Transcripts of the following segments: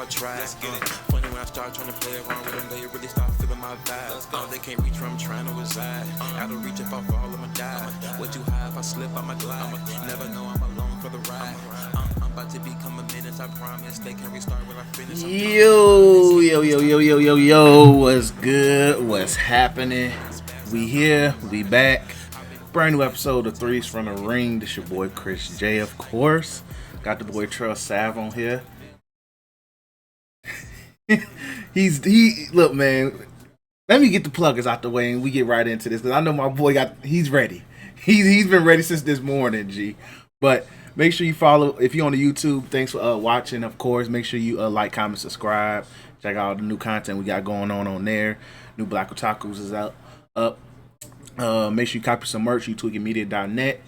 I try. Funny when I start trying to play around with them, they really start feeling my vibe. They can't reach where I'm trying to reside. Out of reach if I fall, I'ma die. Way too high if I slip, I'ma glide. Never know I'm alone for the ride. I'm about to become a menace, I promise. They can restart when I finish. Yo, what's good? What's happening? We here, we back. Brand new episode of Threes from the Ring. This your boy Chris J, of course. Got the boy Trell Sav on here. Look, man. Let me get the pluggers out the way and we get right into this because I know my boy he's ready. He's been ready since this morning, G. But make sure you follow if you're on the YouTube. Thanks for watching, of course. Make sure you like, comment, subscribe. Check out all the new content we got going on there. New Black Otakus is up. Make sure you copy some merch. UTweakinmedia.net.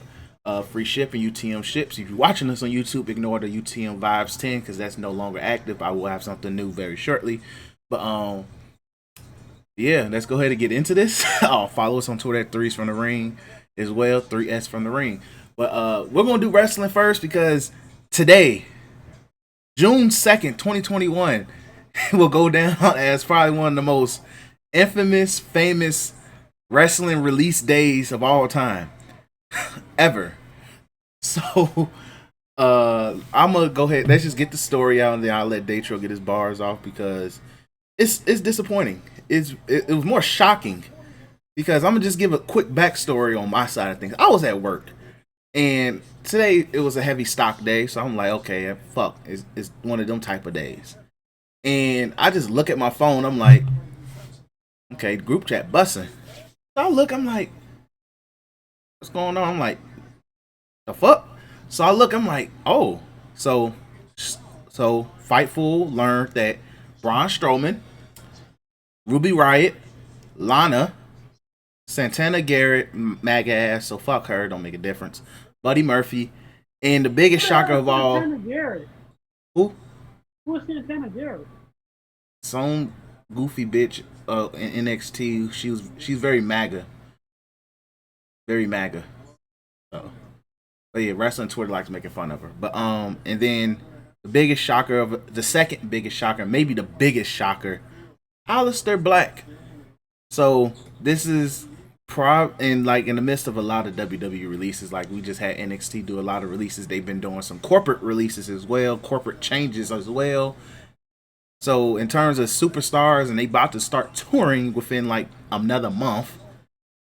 Free shipping, UTM ships. If you're watching us on YouTube, ignore the UTM Vibes 10 because that's no longer active. I will have something new very shortly. But yeah, let's go ahead and get into this. Follow us on Twitter at Threes from the Ring as well. 3S from the Ring. But we're gonna do wrestling first because today, June 2nd, 2021, will go down as probably one of the most infamous, famous wrestling release days of all time. Ever. So I'm gonna go ahead. Let's just get the story out and then I'll let Datro get his bars off because it's disappointing. It was more shocking because I'm gonna just give a quick backstory on my side of things. I was at work and today it was a heavy stock day, so I'm like, okay, fuck, it's one of them type of days. And I just look at my phone. I'm like, okay, group chat bussing. So I look. I'm like, what's going on? I'm like, the fuck? So I look, I'm like, oh, so Fightful learned that Braun Strowman, Ruby Riott, Lana, Santana Garrett, MAGA ass, so fuck her, don't make a difference, Buddy Murphy, and the biggest shocker of all, Santana Garrett. Who? Who's Santana Garrett? Some goofy bitch in NXT. She's very MAGA. Very MAGA. So, but yeah, wrestling Twitter likes making fun of her. But and then the second biggest shocker, maybe the biggest shocker, Aleister Black. So this is in the midst of a lot of WWE releases. Like we just had NXT do a lot of releases. They've been doing some corporate releases as well, corporate changes as well. So in terms of superstars, and they about to start touring within like another month,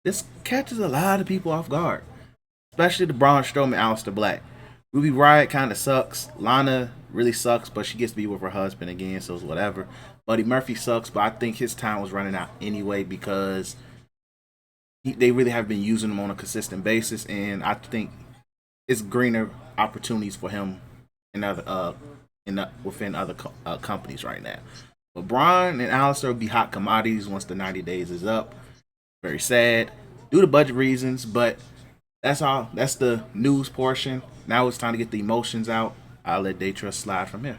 this catches a lot of people off guard, especially the Braun Strowman, Aleister Black. Ruby Riott kind of sucks. Lana really sucks, but she gets to be with her husband again, so it's whatever. Buddy Murphy sucks, but I think his time was running out anyway because they really have been using him on a consistent basis, and I think it's greener opportunities for him in other within other companies right now. But Braun and Aleister will be hot commodities once the 90 days is up. Very sad due to budget reasons, but that's all. That's the news portion. Now it's time to get the emotions out. I'll let Daytrust slide from here.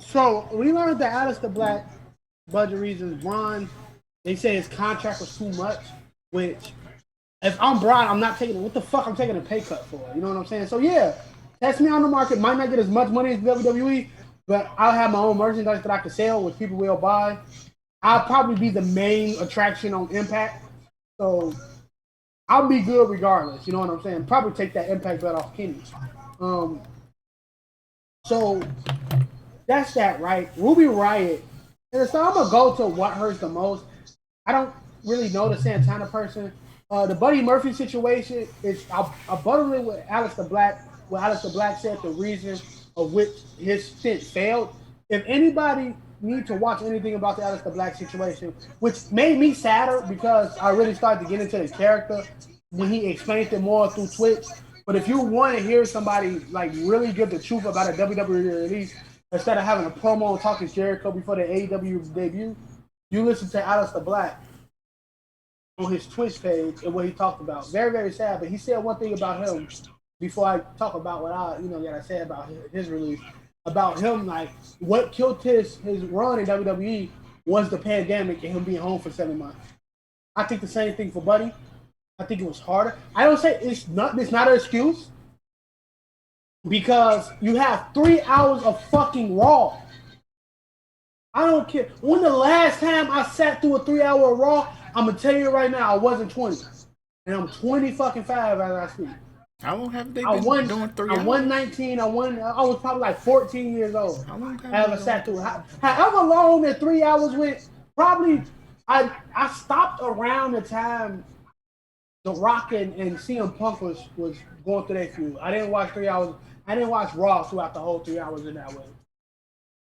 So we learned that Aleister Black, budget reasons, Braun, they say his contract was too much, which if I'm Braun, I'm not taking it. What the fuck I'm taking a pay cut for? You know what I'm saying? So yeah, test me on the market. Might not get as much money as WWE, but I'll have my own merchandise that I can sell, which people will buy. I'll probably be the main attraction on Impact. So I'll be good regardless. You know what I'm saying? Probably take that Impact belt off Kenny. So that's that, right? Ruby Riott. And so I'm going to go to what hurts the most. I don't really know the Santana person. The Buddy Murphy situation is I'll buttle it with Aleister Black. What Aleister Black said the reason of which his stint failed. If anybody need to watch anything about the Aleister Black situation, which made me sadder because I really started to get into the character when he explained it more through Twitch. But if you want to hear somebody like really give the truth about a WWE release, instead of having a promo and talking Jericho before the AEW debut, you listen to Aleister Black on his Twitch page and what he talked about. Very, very sad. But he said one thing about him before I talk about what I said about his release. About him, like what killed his run in WWE was the pandemic and him being home for 7 months. I think the same thing for Buddy. I think it was harder. I don't say it's not an excuse, because you have 3 hours of fucking Raw. I don't care. When the last time I sat through a 3 hour Raw, I'm gonna tell you right now, I wasn't 20, and I'm 20 fucking 5 as I speak. How long have they been doing 3 I hours? won 19. I was probably like 14 years old. How long have As they I been sat doing through. 3 hours? However long that 3 hours went, probably I stopped around the time The Rock and CM Punk was going through their feud. I didn't watch 3 hours. I didn't watch Raw throughout the whole 3 hours in that way.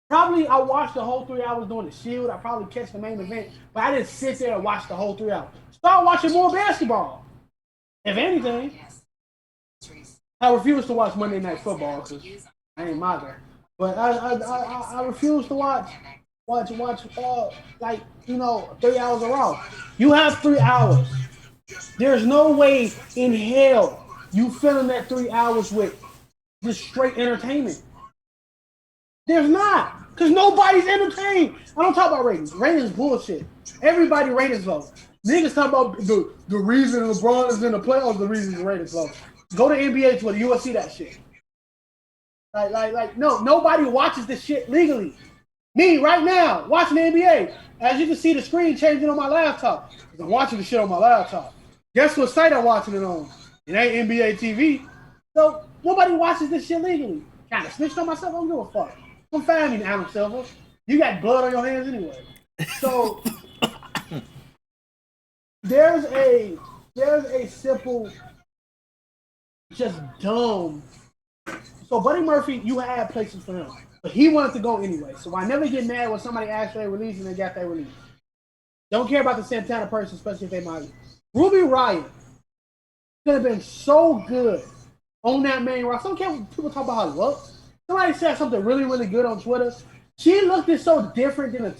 Probably I watched the whole 3 hours during the Shield. I probably catch the main event, but I didn't sit there and watch the whole 3 hours. Start watching more basketball. If anything, I refuse to watch Monday Night Football because I ain't my guy. But I refuse to watch like 3 hours of Raw. You have 3 hours. There's no way in hell you filling that 3 hours with just straight entertainment. There's not. Because nobody's entertained. I don't talk about ratings. Ratings bullshit. Everybody ratings low. Niggas talk about the reason LeBron is in the playoffs, the reason the ratings low. Go to NBA Twitter, you will see that shit. No, nobody watches this shit legally. Me, right now, watching the NBA. As you can see the screen changing on my laptop. I'm watching the shit on my laptop. Guess what site I'm watching it on? It ain't NBA TV. So, nobody watches this shit legally. Kind of snitched on myself, I don't give a fuck. Come find me, Adam Silver. You got blood on your hands anyway. So there's a simple, just dumb. So Buddy Murphy, you had places for him, but he wanted to go anyway. So I never get mad when somebody asks for a release and they got their release. Don't care about the Santana person, especially if they might. Ruby Riott could have been so good on that main roster. I don't care what people talk about how it looks. Somebody said something really, really good on Twitter. She looked so different than the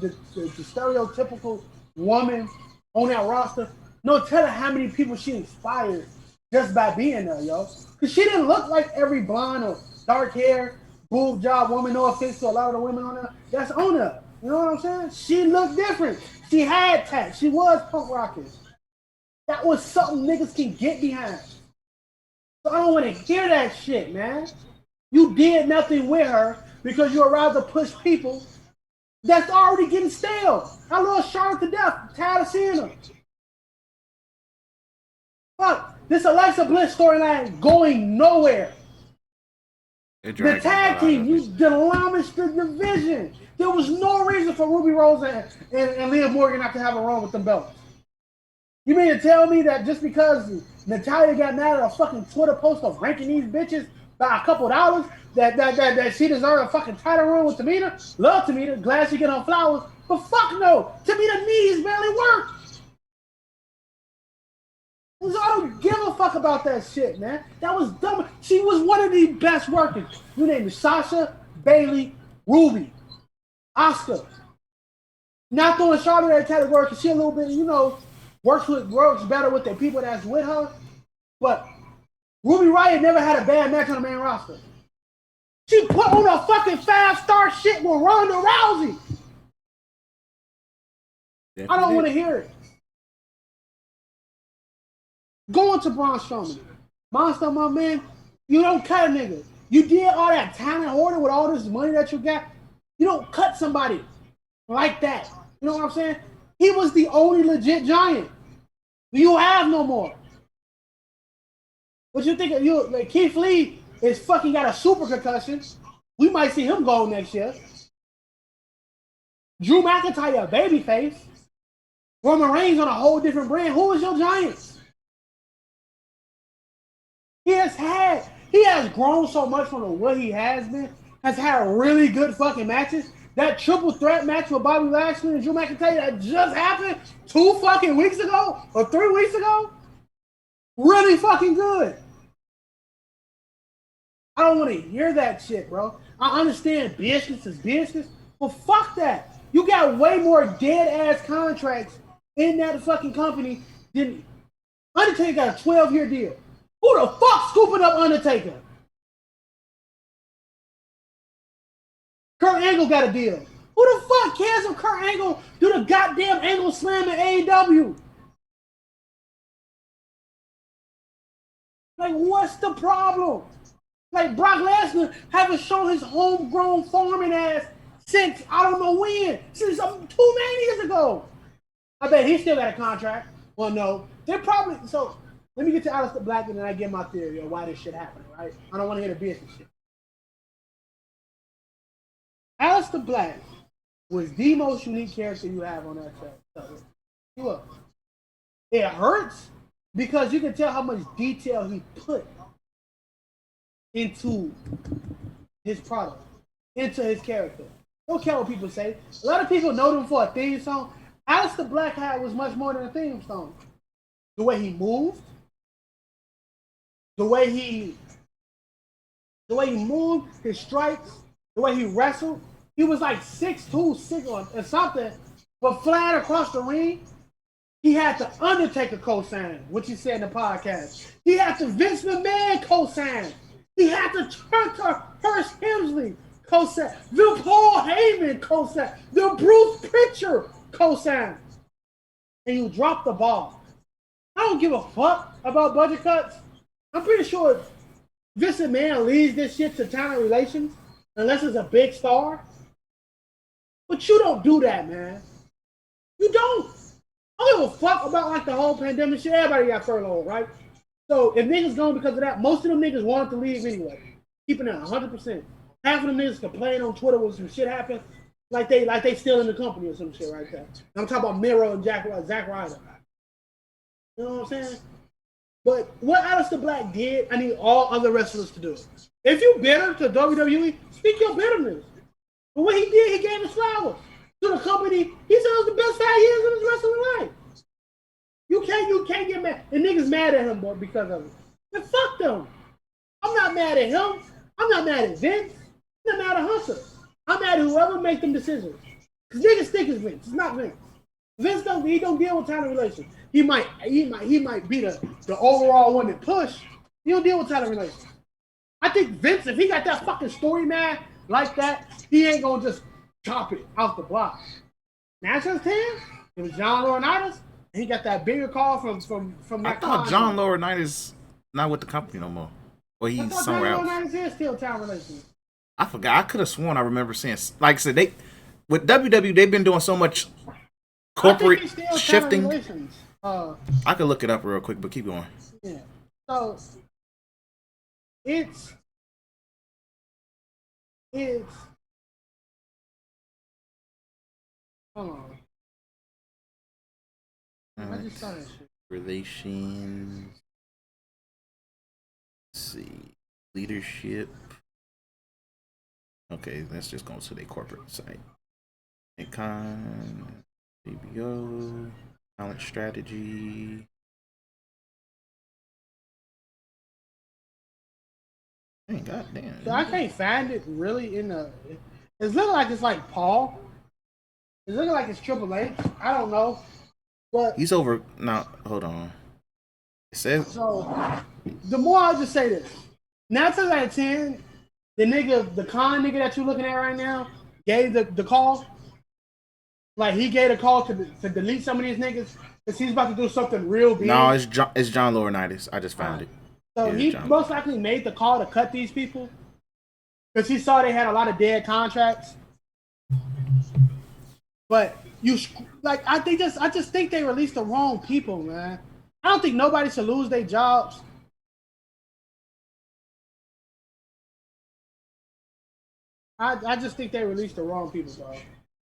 stereotypical woman on that roster. No telling how many people she inspired just by being there, yo. Because she didn't look like every blonde or dark hair, boob job woman. No offense to a lot of the women on there. That's on there. You know what I'm saying? She looked different. She had tats. She was punk rocking. That was something niggas can get behind. So I don't want to hear that shit, man. You did nothing with her because you're rather push people that's already getting stale. I love Charlotte to death. I'm tired of seeing her. Fuck, this Alexa Bliss storyline going nowhere. The tag team, you demolished the division. There was no reason for Ruby Rose and Liv Morgan not to have a run with them belts. You mean to tell me that just because Natalya got mad at a fucking Twitter post of ranking these bitches by a couple dollars, that she deserved a fucking title run with Tamina? Love Tamina, glad she get on flowers, but fuck no, Tamina knees barely work. So I don't give a fuck about that shit, man. That was dumb. She was one of the best workers. You name it: Sasha, Bayley, Ruby, Asuka. Not throwing Charlotte in that category because she a little bit, works better with the people that's with her. But Ruby Riott never had a bad match on the main roster. She put on a fucking 5-star shit with Ronda Rousey. Definitely. I don't want to hear it. Going to Braun Strowman. Monster, my man, you don't cut a nigga. You did all that talent hoarding with all this money that you got. You don't cut somebody like that. You know what I'm saying? He was the only legit giant. You have no more. What you think of you? Like Keith Lee is fucking got a super concussion. We might see him go next year. Drew McIntyre, a babyface. Roman Reigns on a whole different brand. Who is your Giants? He has grown so much from what he has been. Has had really good fucking matches. That triple threat match with Bobby Lashley and Drew McIntyre that just happened 2 fucking weeks ago or 3 weeks ago. Really fucking good. I don't want to hear that shit, bro. I understand business is business, but fuck that. You got way more dead ass contracts in that fucking company than Undertaker got a 12-year deal. Who the fuck scooping up Undertaker? Kurt Angle got a deal. Who the fuck cares if Kurt Angle do the goddamn Angle Slam in AEW? Like, what's the problem? Like Brock Lesnar haven't shown his homegrown farming ass since I don't know when, since 2 years ago. I bet he still got a contract. Well, no, they're probably so. Let me get to Aleister Black and then I get my theory of why this shit happened. Right? I don't want to hear the business shit. Aleister Black was the most unique character you have on that show. Look, it hurts because you can tell how much detail he put into his product, into his character. Don't care what people say. A lot of people know him for a theme song. Aleister Black was much more than a theme song. The way he moved, the way he moved, his strikes, the way he wrestled. He was like 6'2", 6'1", or something, but flying across the ring. He had the Undertaker co-sign, which he said in the podcast. He had the Vince McMahon co-sign. He had the Hearst Hemsley co-sign. The Paul Heyman co-sign. The Bruce Pritchard co-sign. And you drop the ball. I don't give a fuck about budget cuts. I'm pretty sure Vince McMahon leads this shit to talent relations unless it's a big star. But you don't do that, man. You don't. I don't give a fuck about like the whole pandemic shit. Everybody got furloughed, right? So if niggas gone because of that, most of them niggas wanted to leave anyway. Keeping it 100%. Half of them niggas complain on Twitter when some shit happened, like they still in the company or some shit right there. I'm talking about Miro and Zack Ryder. You know what I'm saying? But what Aleister Black did, I need all other wrestlers to do it. If you bitter to WWE, speak your bitterness. But what he did, he gave his flowers to the company. He said it was the best 5 years of his wrestling life. You can't get mad. And niggas mad at him, bro, because of it. And fuck them. I'm not mad at him. I'm not mad at Vince. I'm not mad at Hunter. I'm mad at whoever makes them decisions. Because niggas think it's Vince. It's not Vince. Vince don't deal with talent relations. He might be the overall one that push. He don't deal with talent relations. I think Vince, if he got that fucking story man like that, he ain't gonna just chop it out the block. National 10, it was John Laurinaitis, and he got that bigger call from that. I thought John Laurinaitis not with the company no more, or he's somewhere else. John Laurinaitis is still talent relations. I forgot. I could have sworn I remember seeing. Like I said, they with WWE, they've been doing so much corporate shifting. I could look it up real quick, but keep going. Yeah. So it's hold on. I just saw that shit. Relations. Let's see. Leadership. Okay, let's just go to their corporate site. Icon, BBO, talent strategy. Dang, goddamn. So I can't find it really in the. It's looking like it's like Paul. It's looking like it's Triple H. I don't know, but he's over now. Hold on. It says so. The more I'll just say this. 9 times out of 10, the con nigga that you're looking at right now gave the call. Like he gave a call to delete some of these niggas because he's about to do something real big. No, it's John Laurinaitis. I just found it. So yeah, he most likely made the call to cut these people because he saw they had a lot of dead contracts. But I just think they released the wrong people, man. I don't think nobody should lose their jobs. I just think they released the wrong people, bro.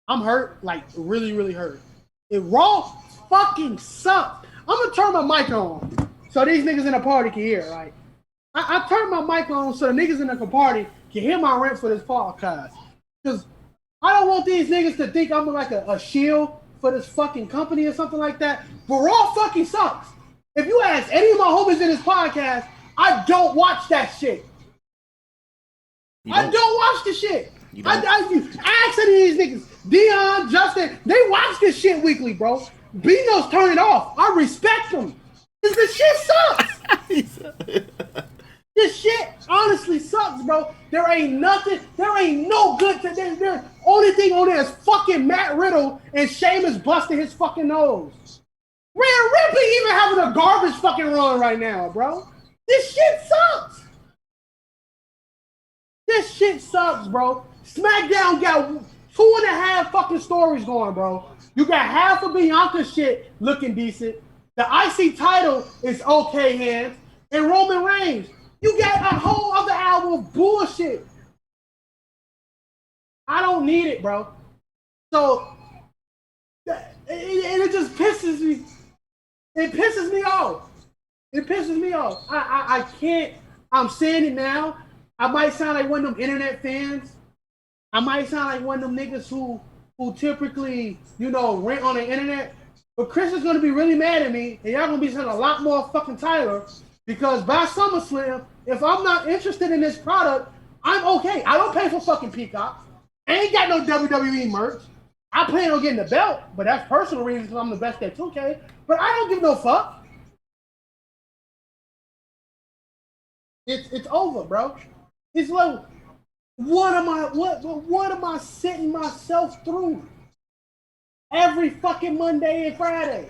I'm hurt, like really, really hurt. It Raw fucking sucks. I'm gonna turn my mic on so these niggas in the party can hear. Like, I turned my mic on so the niggas in the party can hear my rant for this podcast. Cause I don't want these niggas to think I'm like a shield for this fucking company or something like that. But Raw fucking sucks. If you ask any of my homies in this podcast, I don't watch that shit. I don't watch the shit. I ask any of these niggas, Dion, Justin, they watch this shit weekly, bro. Bino's turn it off. I respect them. Cause the shit sucks. This shit honestly sucks, bro. There ain't no good to this. The only thing on there is fucking Matt Riddle and Sheamus busting his fucking nose. Rhea Ripley even having a garbage fucking run right now, bro. This shit sucks. This shit sucks, bro. SmackDown got 2.5 fucking stories going, bro. You got half of Bianca shit looking decent. The IC title is okay hands. And Roman Reigns. You got a whole other album of bullshit. I don't need it, bro. So, it just pisses me. It pisses me off. It pisses me off. I can't. I'm saying it now. I might sound like one of them internet fans. I might sound like one of them niggas who typically, rent on the internet. But Chris is going to be really mad at me, and y'all going to be saying a lot more fucking Tyler, because by SummerSlam, if I'm not interested in this product, I'm okay. I don't pay for fucking Peacock. I ain't got no WWE merch. I plan on getting the belt, but that's personal reasons because I'm the best at 2K. But I don't give no fuck. It's over, bro. It's like, what am I setting myself through every fucking Monday and Friday?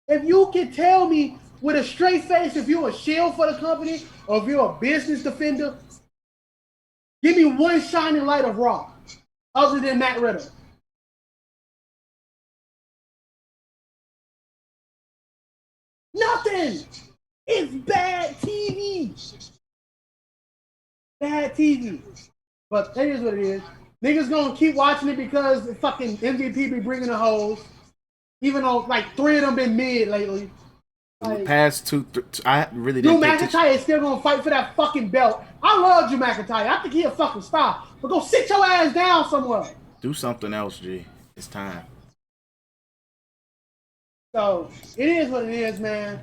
If you can tell me with a straight face if you're a shield for the company or if you're a business defender, give me one shining light of Raw other than Matt Riddle. Nothing. It's bad TV. Bad TV. But that is what it is. Niggas gonna keep watching it because the fucking MVP be bringing the hoes. Even though like 3 of them been mid lately. Like, the past two, I really Drew didn't McIntyre is still gonna fight for that fucking belt. I love Drew McIntyre. I think he a fucking star. But go sit your ass down somewhere. do something else, G. It's time. So it is what it is, man.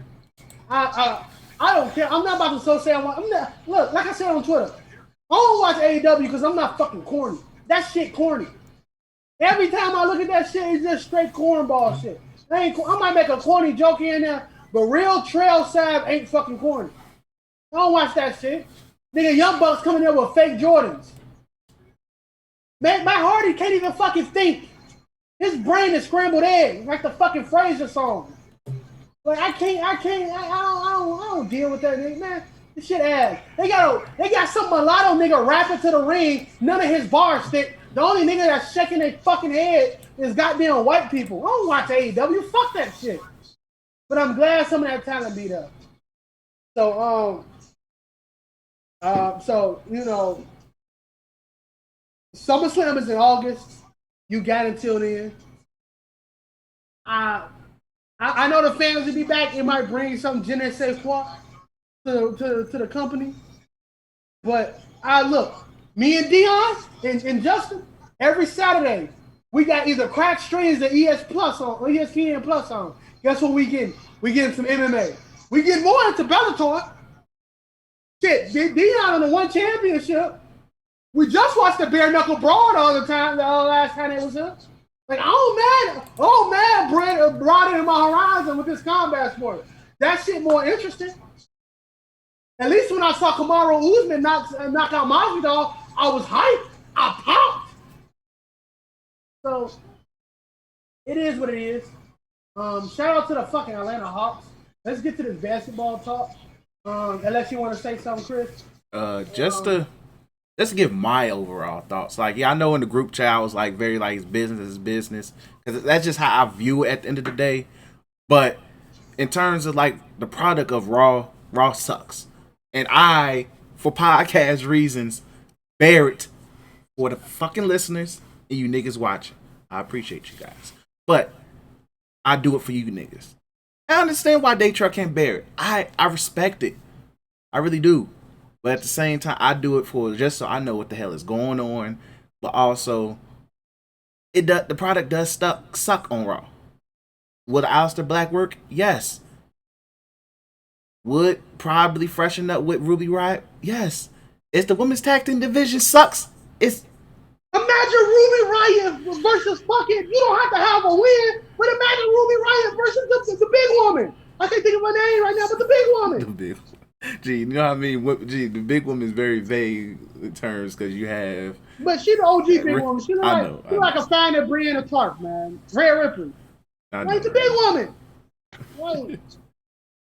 I don't care. I'm not about to so say I'm not. Look, like I said on Twitter, I don't watch AEW because I'm not fucking corny. That shit corny. Every time I look at that shit, it's just straight cornball shit. I might make a corny joke here and there, but real Trell Sav ain't fucking corny. I don't watch that shit. Nigga, Young Bucks coming there with fake Jordans. Man, my Hardy can't even fucking think. His brain is scrambled eggs, like the fucking Fraser song. Like I don't deal with that nigga, man. This shit ass. They got some mulatto nigga rapping to the ring. None of his bars fit. The only nigga that's shaking their fucking head is goddamn white people. I don't watch AEW. Fuck that shit. But I'm glad some of that talent beat up. So SummerSlam is in August. You got until then. I know the fans will be back. It might bring some je ne sais quoi to the company. But look, me and Dion and Justin, every Saturday, we got either crack streams or ESPN Plus on. Guess what we getting? We getting some MMA. We get more into Bellator. Shit, Dion on the one championship. We just watched the bare knuckle brawl the last time it was up. Like, oh man, Brett brought it in my horizon with this combat sport. That shit more interesting. At least when I saw Kamaru Usman knock out Masvidal, I was hyped. I popped. So it is what it is. Shout out to the fucking Atlanta Hawks. Let's get to this basketball talk. Unless you want to say something, Chris. Let's give my overall thoughts. Like, yeah, I know in the group chat I was like very like business is business because that's just how I view it at the end of the day. But in terms of like the product of Raw sucks, and I, for podcast reasons, bear it for the fucking listeners and you niggas watching. I appreciate you guys, but I do it for you niggas. I understand why Daytruck can't bear it. I respect it. I really do. But at the same time, I do it for just so I know what the hell is going on. But also, the product does suck on Raw. Would Aleister Black work? Yes. Would probably freshen up with Ruby Riott? Yes. It's the women's tag team division sucks. Imagine Ruby Riott versus fucking. You don't have to have a win, but imagine Ruby Riott versus the big woman. I can't think of her name right now, but the big woman. The big. Gee, you know what I mean? Gee, the big woman is very vague in terms because you have. But she the OG big woman. She like a fine at Brianna Clark, man. Rhea Ripley. Like the big woman. Right.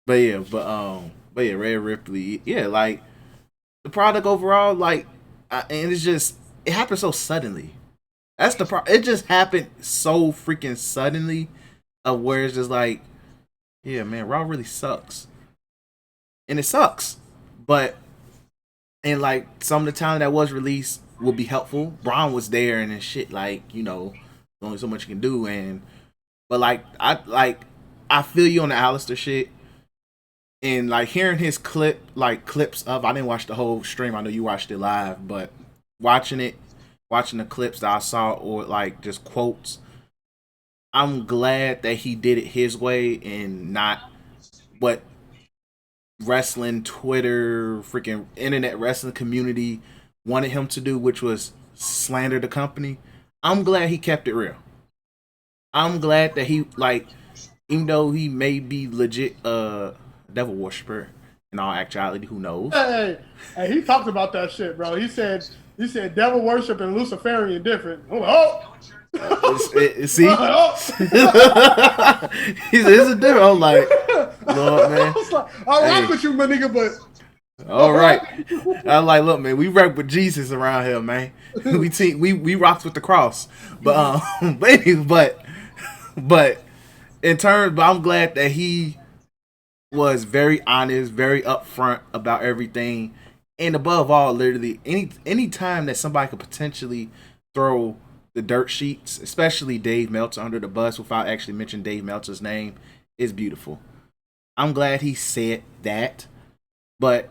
But yeah, Rhea Ripley. Yeah, like the product overall, like and it's just it happened so suddenly. That's the problem. It just happened so freaking suddenly, of where it's just like, yeah, man, Raw really sucks, and it sucks. But and like some of the talent that was released would be helpful. Braun was there and shit. Like only so much you can do. And but I feel you on the Aleister shit. And like hearing his clips of, I didn't watch the whole stream. I know you watched it live, but watching the clips that I saw, or like just quotes, I'm glad that he did it his way and not what wrestling Twitter, freaking internet wrestling community wanted him to do, which was slander the company. I'm glad he kept it real. I'm glad that he, like, even though he may be legit devil worshiper in all actuality, who knows? Hey, he talked about that shit, bro. He said devil worship and Luciferian different. See, he said it's a different. I'm like, Lord, man. I rock with you, my nigga, but all right. I'm like, look, man, we rock with Jesus around here, man. We rocks with the cross, but but in terms, but I'm glad that he was very honest, very upfront about everything, and above all, literally any time that somebody could potentially throw the dirt sheets, especially Dave Meltzer, under the bus without actually mentioning Dave Meltzer's name, is beautiful. I'm glad he said that, but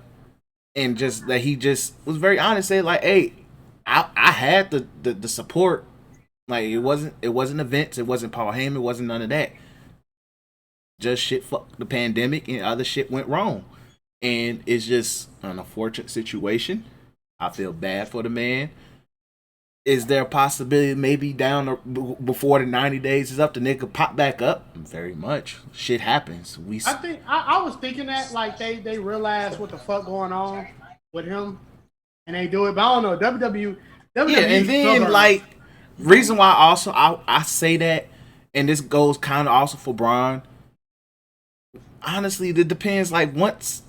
and just that he just was very honest, said like, hey, I had the support. Like it wasn't events, it wasn't Paul Heyman, it wasn't none of that. Just shit, fuck the pandemic and other shit went wrong, and it's just an unfortunate situation. I feel bad for the man. Is there a possibility maybe before the 90 days is up, the nigga pop back up? Very much. Shit happens. I was thinking that like they realized what the fuck going on with him, and they do it. But I don't know. WWE yeah, and then like reason why also I say that, and this goes kind of also for Braun. Honestly, it depends. Like once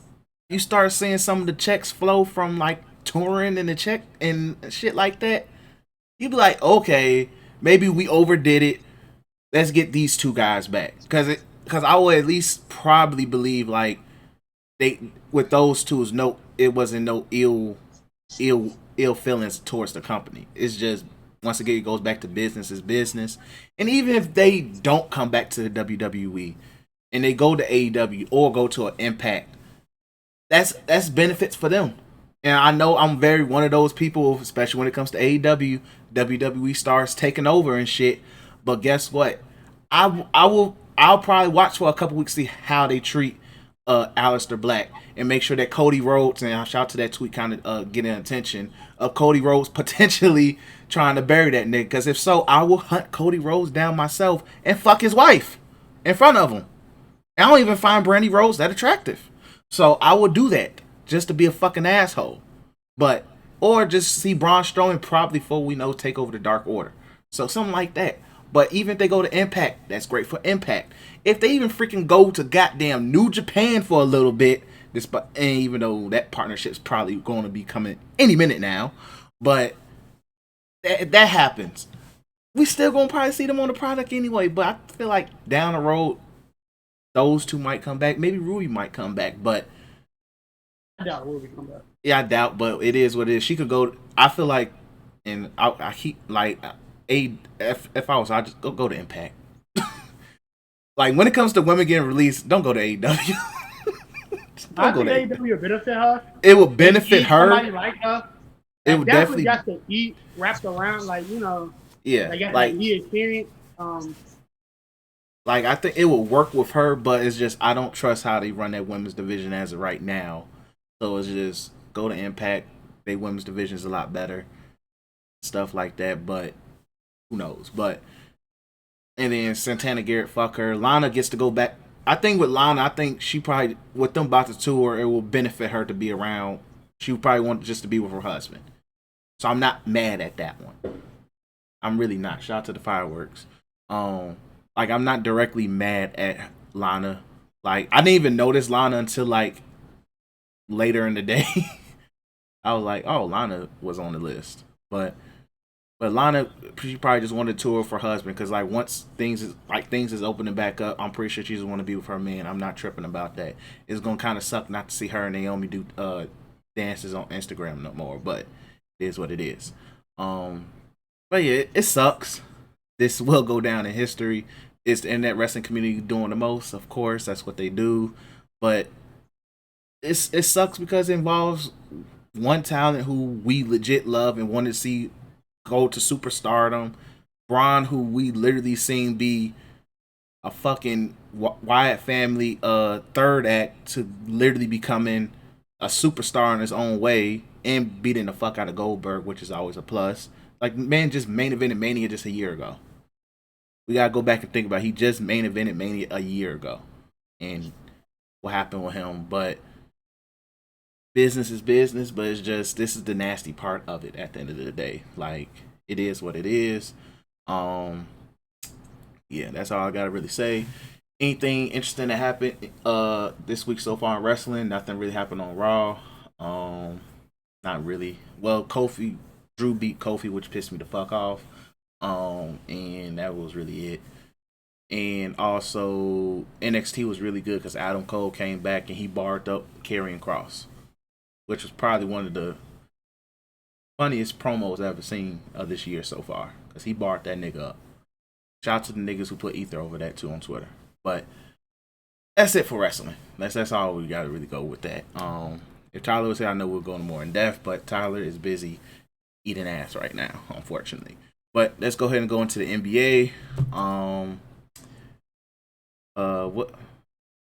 you start seeing some of the checks flow from like touring and the check and shit like that, you'd be like, okay, maybe we overdid it. Let's get these two guys back. Because I would at least probably believe like they with those two it wasn't no ill feelings towards the company. It's just once again it goes back to business is business. And even if they don't come back to the WWE and they go to AEW or go to an Impact, that's benefits for them. And I know I'm very one of those people, especially when it comes to AEW, WWE stars taking over and shit. But guess what? I'll probably watch for a couple weeks to see how they treat Aleister Black and make sure that Cody Rhodes, and I'll shout to that tweet kind of getting attention of Cody Rhodes potentially trying to bury that nigga. Because if so, I will hunt Cody Rhodes down myself and fuck his wife in front of him. I don't even find Brandy Rhodes that attractive. So I will do that just to be a fucking asshole. But, or just see Braun Strowman probably before we know take over the Dark Order. So something like that. But even if they go to Impact, that's great for Impact. If they even freaking go to goddamn New Japan for a little bit, and even though that partnership's probably going to be coming any minute now, but that happens. We still going to probably see them on the product anyway, but I feel like down the road, those two might come back. Maybe Ruby might come back, but I doubt Ruby come back. Yeah, I doubt, but it is what it is. She could go. I feel like, and I keep like, if I was, I just go to Impact. Like when it comes to women getting released, don't go to AEW. I think AEW would benefit her. It would benefit her. Somebody like her. It would definitely got to eat wrapped around, like Yeah, they got like the experience. Like I think it would work with her, but it's just I don't trust how they run that women's division as of right now. So it's just go to Impact. Their women's division is a lot better, stuff like that. But who knows? But and then Santana Garrett, fuck her. Lana gets to go back. I think with Lana, I think she probably with them about to tour, it will benefit her to be around. She would probably want just to be with her husband. So I'm not mad at that one. I'm really not. Shout out to the fireworks. Like I'm not directly mad at Lana. Like I didn't even notice Lana until like later in the day. I was like, oh, Lana was on the list, but Lana, she probably just wanted to tour with her husband because like once things is opening back up, I'm pretty sure she just want to be with her man. I'm not tripping about that. It's gonna kind of suck not to see her and Naomi do dances on Instagram no more, but it is what it is. But yeah, it sucks. This will go down in history. It's the internet wrestling community doing the most, of course. That's what they do, but it sucks because it involves one talent who we legit love and wanted to see go to superstardom. Braun, who we literally seen be a fucking Wyatt family third act to literally becoming a superstar in his own way and beating the fuck out of Goldberg, which is always a plus. Like, man, just main evented Mania just a year ago. We gotta go back and think about it. He just main evented Mania a year ago, and what happened with him. But business is business, but it's just this is the nasty part of it at the end of the day. Like, it is what it is. Yeah, that's all I gotta really say. Anything interesting that happened this week so far in wrestling? Nothing really happened on Raw. Not really. Well, Drew beat Kofi, which pissed me the fuck off. And that was really it. And also NXT was really good because Adam Cole came back and he barred up Karrion Kross, which was probably one of the funniest promos I've ever seen of this year so far because he barred that nigga up. Shout out to the niggas who put Ether over that too on Twitter. But that's it for wrestling. That's all we got to really go with that. If Tyler was here, I know we'll go more in depth, but Tyler is busy eating ass right now, unfortunately. But let's go ahead and go into the NBA. What?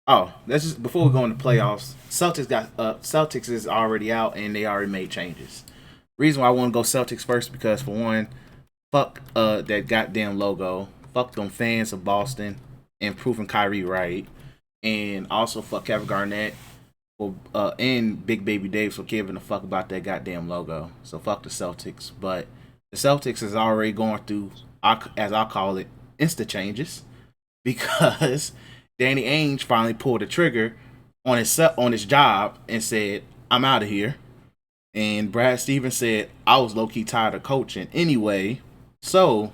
Oh, that's just before we go into playoffs. Celtics is already out and they already made changes. Reason why I want to go Celtics first because for one, fuck that goddamn logo. Fuck them fans of Boston and proving Kyrie right, and also fuck Kevin Garnett for and Big Baby Dave for giving a fuck about that goddamn logo. So fuck the Celtics, but the Celtics is already going through, as I call it, insta changes because Danny Ainge finally pulled the trigger on his job and said, "I'm out of here." And Brad Stevens said, "I was low key tired of coaching anyway, so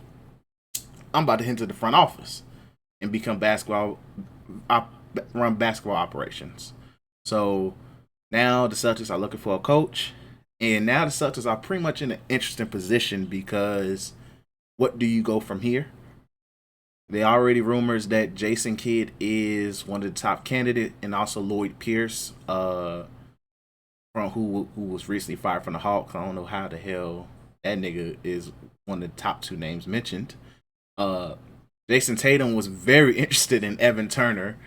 I'm about to head to the front office and become run basketball operations." So now the Celtics are looking for a coach, and now the Celtics are pretty much in an interesting position because what do you go from here? There are already rumors that Jason Kidd is one of the top candidates, and also Lloyd Pierce, from who was recently fired from the Hawks. I don't know how the hell that nigga is one of the top two names mentioned. Jason Tatum was very interested in Evan Turner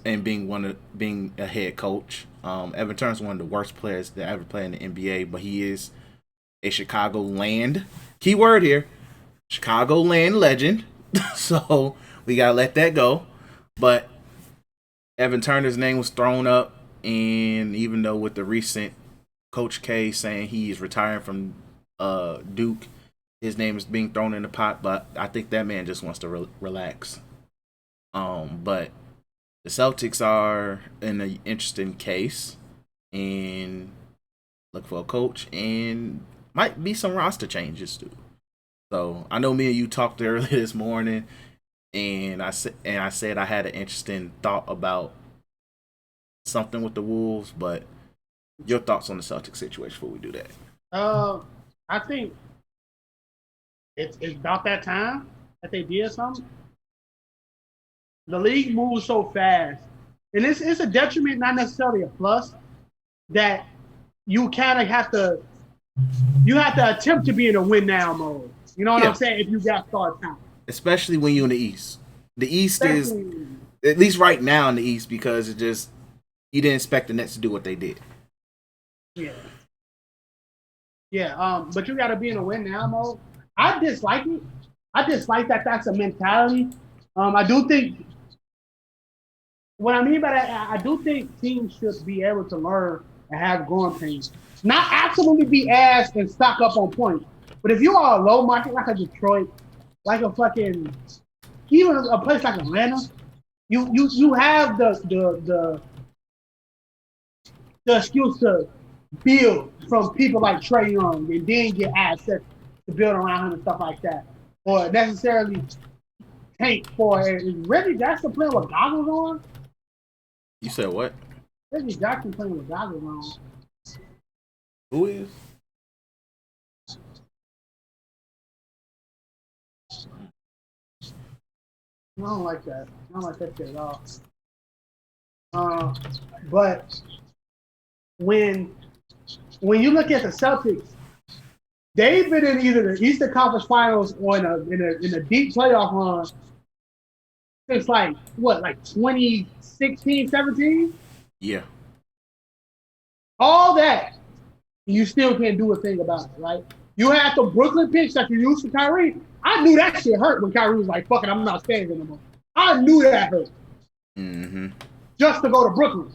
being a head coach. Evan Turner's one of the worst players that ever played in the NBA, but he is a Chicagoland, keyword here, Chicagoland legend. So we gotta let that go. But Evan Turner's name was thrown up, and even though with the recent Coach K saying he is retiring from Duke, his name is being thrown in the pot, but I think that man just wants to relax. But the Celtics are in an interesting case and look for a coach and might be some roster changes too. So I know me and you talked earlier this morning, and I said I had an interesting thought about something with the Wolves, but your thoughts on the Celtics situation before we do that? I think it's about that time that they did something. The league moves so fast, and it's a detriment, not necessarily a plus, that you kind of have to attempt to be in a win now mode. You know what I'm saying? If you got start time, especially when you're in the East. The East is, at least right now in the East, because it just you didn't expect the Nets to do what they did. Yeah. But you got to be in a win now mode. I dislike it. I dislike that that's a mentality. I do think. What I mean by that, I do think teams should be able to learn and have growing pains. Not absolutely be ass and stock up on points. But if you are a low market like a Detroit, like a fucking, even a place like Atlanta, you have the excuse to build from people like Trae Young and then get assets to build around him and stuff like that. Or necessarily tank for is Reggie Jackson playing with goggles on? You said what? Reggie Jackson playing with goggles on. Who is? I don't like that. I don't like that shit at all. But when you look at the Celtics, they've been in either the Eastern Conference Finals or in a deep playoff run since like 2016, 17? Yeah. All that, you still can't do a thing about it, right? You had the Brooklyn picks that you used for Kyrie. I knew that shit hurt when Kyrie was like, fuck it, I'm not staying anymore. I knew that hurt. Mm-hmm. Just to go to Brooklyn.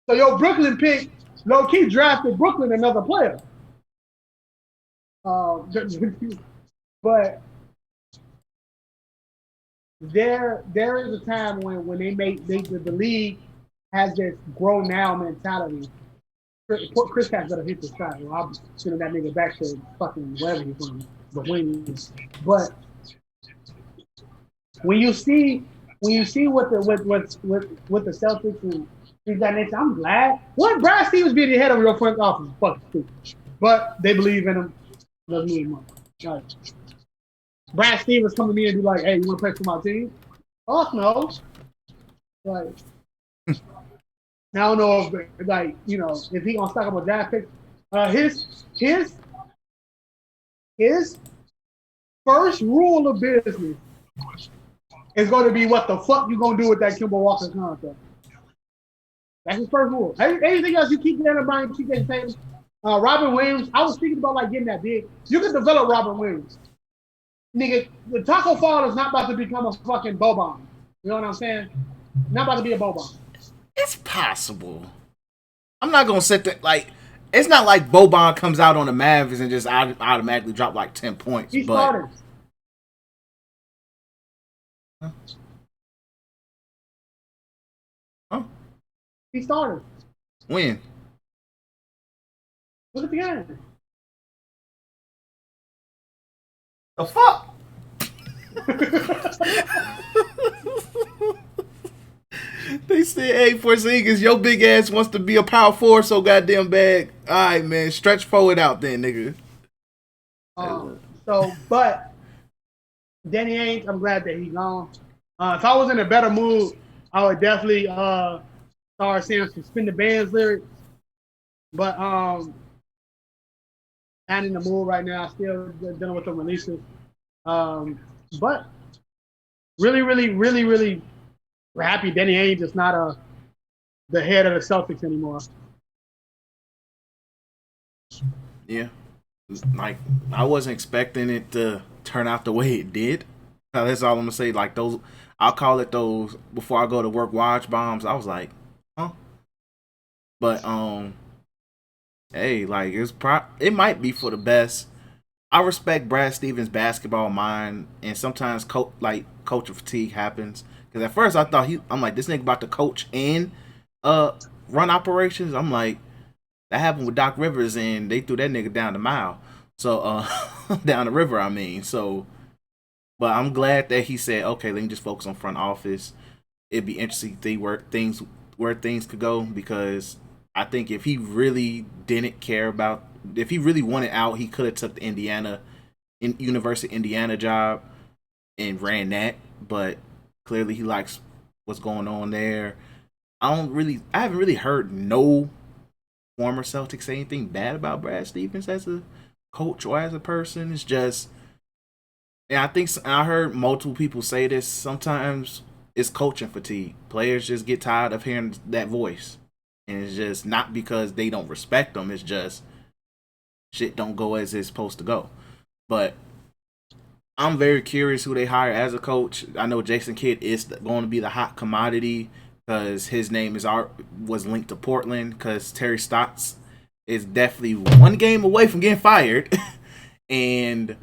So your Brooklyn pick, low-key drafted Brooklyn another player. But there is a time when the league has this grow now mentality. Chris Cash better hit the shot. Well, I'm sending that nigga back to fucking wherever he's from, the wings. But when you see what the Celtics and things that nature, I'm glad. What Brad Stevens being the head of your front office is fucking stupid. But they believe in him. Doesn't mean much. Like, Brad Stevens come to me and be like, "Hey, you want to play for my team?" Fuck no. Like, I don't know if he gonna stock up a draft pick. His first rule of business is going to be what the fuck you gonna do with that Kemba Walker contract. That's his first rule. Anything else you keep getting about, keep getting paid. Robin Williams, I was thinking about like getting that big. You can develop Robin Williams. Nigga, the Taco Fall is not about to become a fucking Boban. You know what I'm saying? Not about to be a Boban. It's possible. I'm not gonna sit there like. It's not like Boban comes out on the Mavericks and just automatically drop like 10 points. He started. Huh? He started. When? Look at the game. The fuck? They said, "Hey, Porzingis, your big ass wants to be a power forward so goddamn bad." All right, man, stretch forward out then, nigga. But Danny Ainge, I'm glad that he's gone. If I was in a better mood, I would definitely start saying some Spin the Bands lyrics. But not in the mood right now. Still dealing with the releases. But really, really, really, really happy Danny Ainge is not the head of the Celtics anymore. Yeah. Like, I wasn't expecting it to turn out the way it did. That's all I'm gonna say. Like, those, I'll call it those before I go to work watch bombs. I was like, huh? But hey, like, it might be for the best. I respect Brad Stevens' basketball mind, and sometimes coaching fatigue happens. Because at first I thought I'm like, this nigga about to coach and run operations. I'm like, that happened with Doc Rivers, and they threw that nigga down the mile. So down the river, I mean. So, but I'm glad that he said, okay, let me just focus on front office. It'd be interesting to see where things could go, because I think if he really didn't care about, if he really wanted out, he could have took the University of Indiana job and ran that. But clearly he likes what's going on there. I haven't really heard no former Celtics say anything bad about Brad Stevens as a coach or as a person. It's just, and I heard multiple people say this, sometimes it's coaching fatigue. Players just get tired of hearing that voice. And it's just not because they don't respect them. It's just shit don't go as it's supposed to go. But I'm very curious who they hire as a coach. I know Jason Kidd is going to be the hot commodity because his name was linked to Portland, because Terry Stotts is definitely one game away from getting fired. and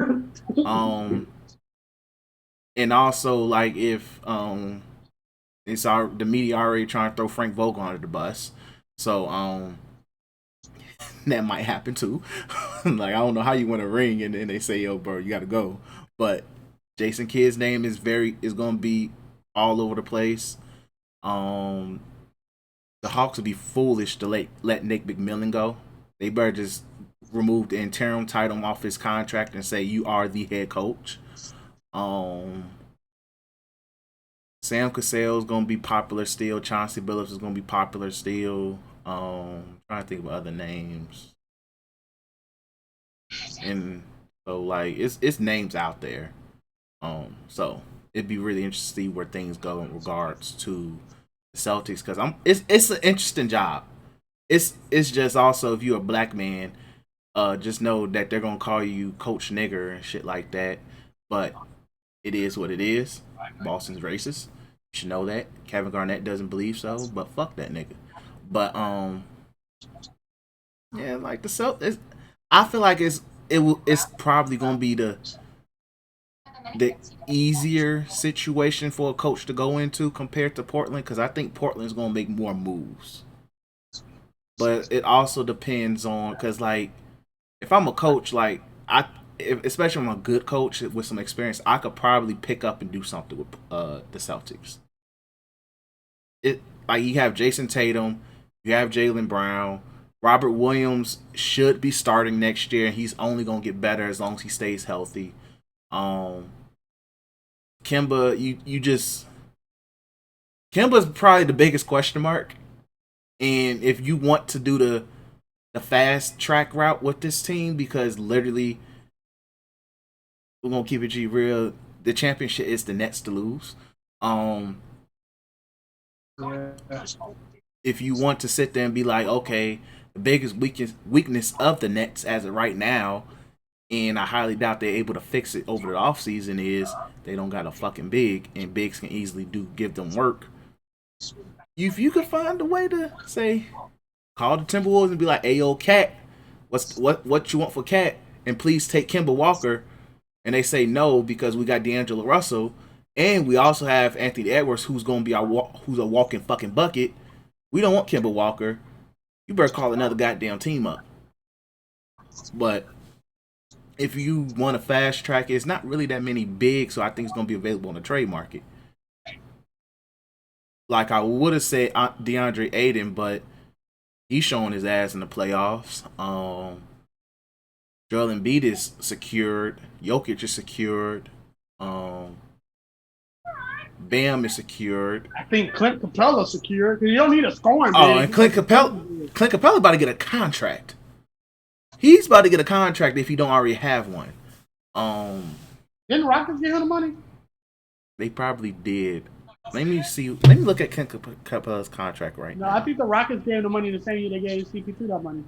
also, like, if the media already trying to throw Frank Vogel under the bus. So that might happen too. Like I don't know how you win a ring and then they say, "Yo, bro, you got to go." But Jason Kidd's name is going to be all over the place. Um, the Hawks would be foolish to let Nick McMillan go. They better just remove the interim title off his contract and say you are the head coach. Um, Sam Cassell is gonna be popular still. Chauncey Billups is gonna be popular still. Trying to think of other names, and so like it's names out there. So it'd be really interesting to see where things go in regards to the Celtics because it's an interesting job. It's just also if you're a black man, just know that they're gonna call you Coach Nigger and shit like that. But it is what it is. Boston's racist. You should know that. Kevin Garnett doesn't believe so, but fuck that nigga. But yeah, like the Celtics, I feel like it's probably gonna be the easier situation for a coach to go into compared to Portland because I think Portland's gonna make more moves. But it also depends on because like if I'm a coach, like especially if I'm a good coach with some experience, I could probably pick up and do something with the Celtics. It like you have Jason Tatum, you have Jaylen Brown, Robert Williams should be starting next year, and he's only gonna get better as long as he stays healthy. Um, Kimba, you just Kimba's probably the biggest question mark, and if you want to do the fast track route with this team, because literally we're gonna keep it G real. The championship is the Nets to lose. Um, Yeah. if you want to sit there and be like, okay, the biggest weakness of the Nets as of right now, and I highly doubt they're able to fix it over the offseason, is they don't got a fucking big, and bigs can easily give them work. If you could find a way to say, call the Timberwolves and be like, "Hey, yo, Cat, what you want for Cat? And please take Kemba Walker." And they say no because we got D'Angelo Russell, and we also have Anthony Edwards, who's going to be who's a walking fucking bucket. We don't want Kemba Walker. You better call another goddamn team up. But if you want to fast track it, it's not really that many big, so I think it's going to be available on the trade market. Like I would have said DeAndre Ayton, but he's showing his ass in the playoffs. Joel Embiid is secured. Jokic is secured. Bam is secured. I think Clint Capella's secure because you don't need a scoring. Oh, and Clint Capella about to get a contract. He's about to get a contract if he don't already have one. Didn't Rockets give him the money? They probably did. Let me see. Let me look at Clint Capella's contract right now. No, I think the Rockets gave him the money the same year they gave CP2 that money.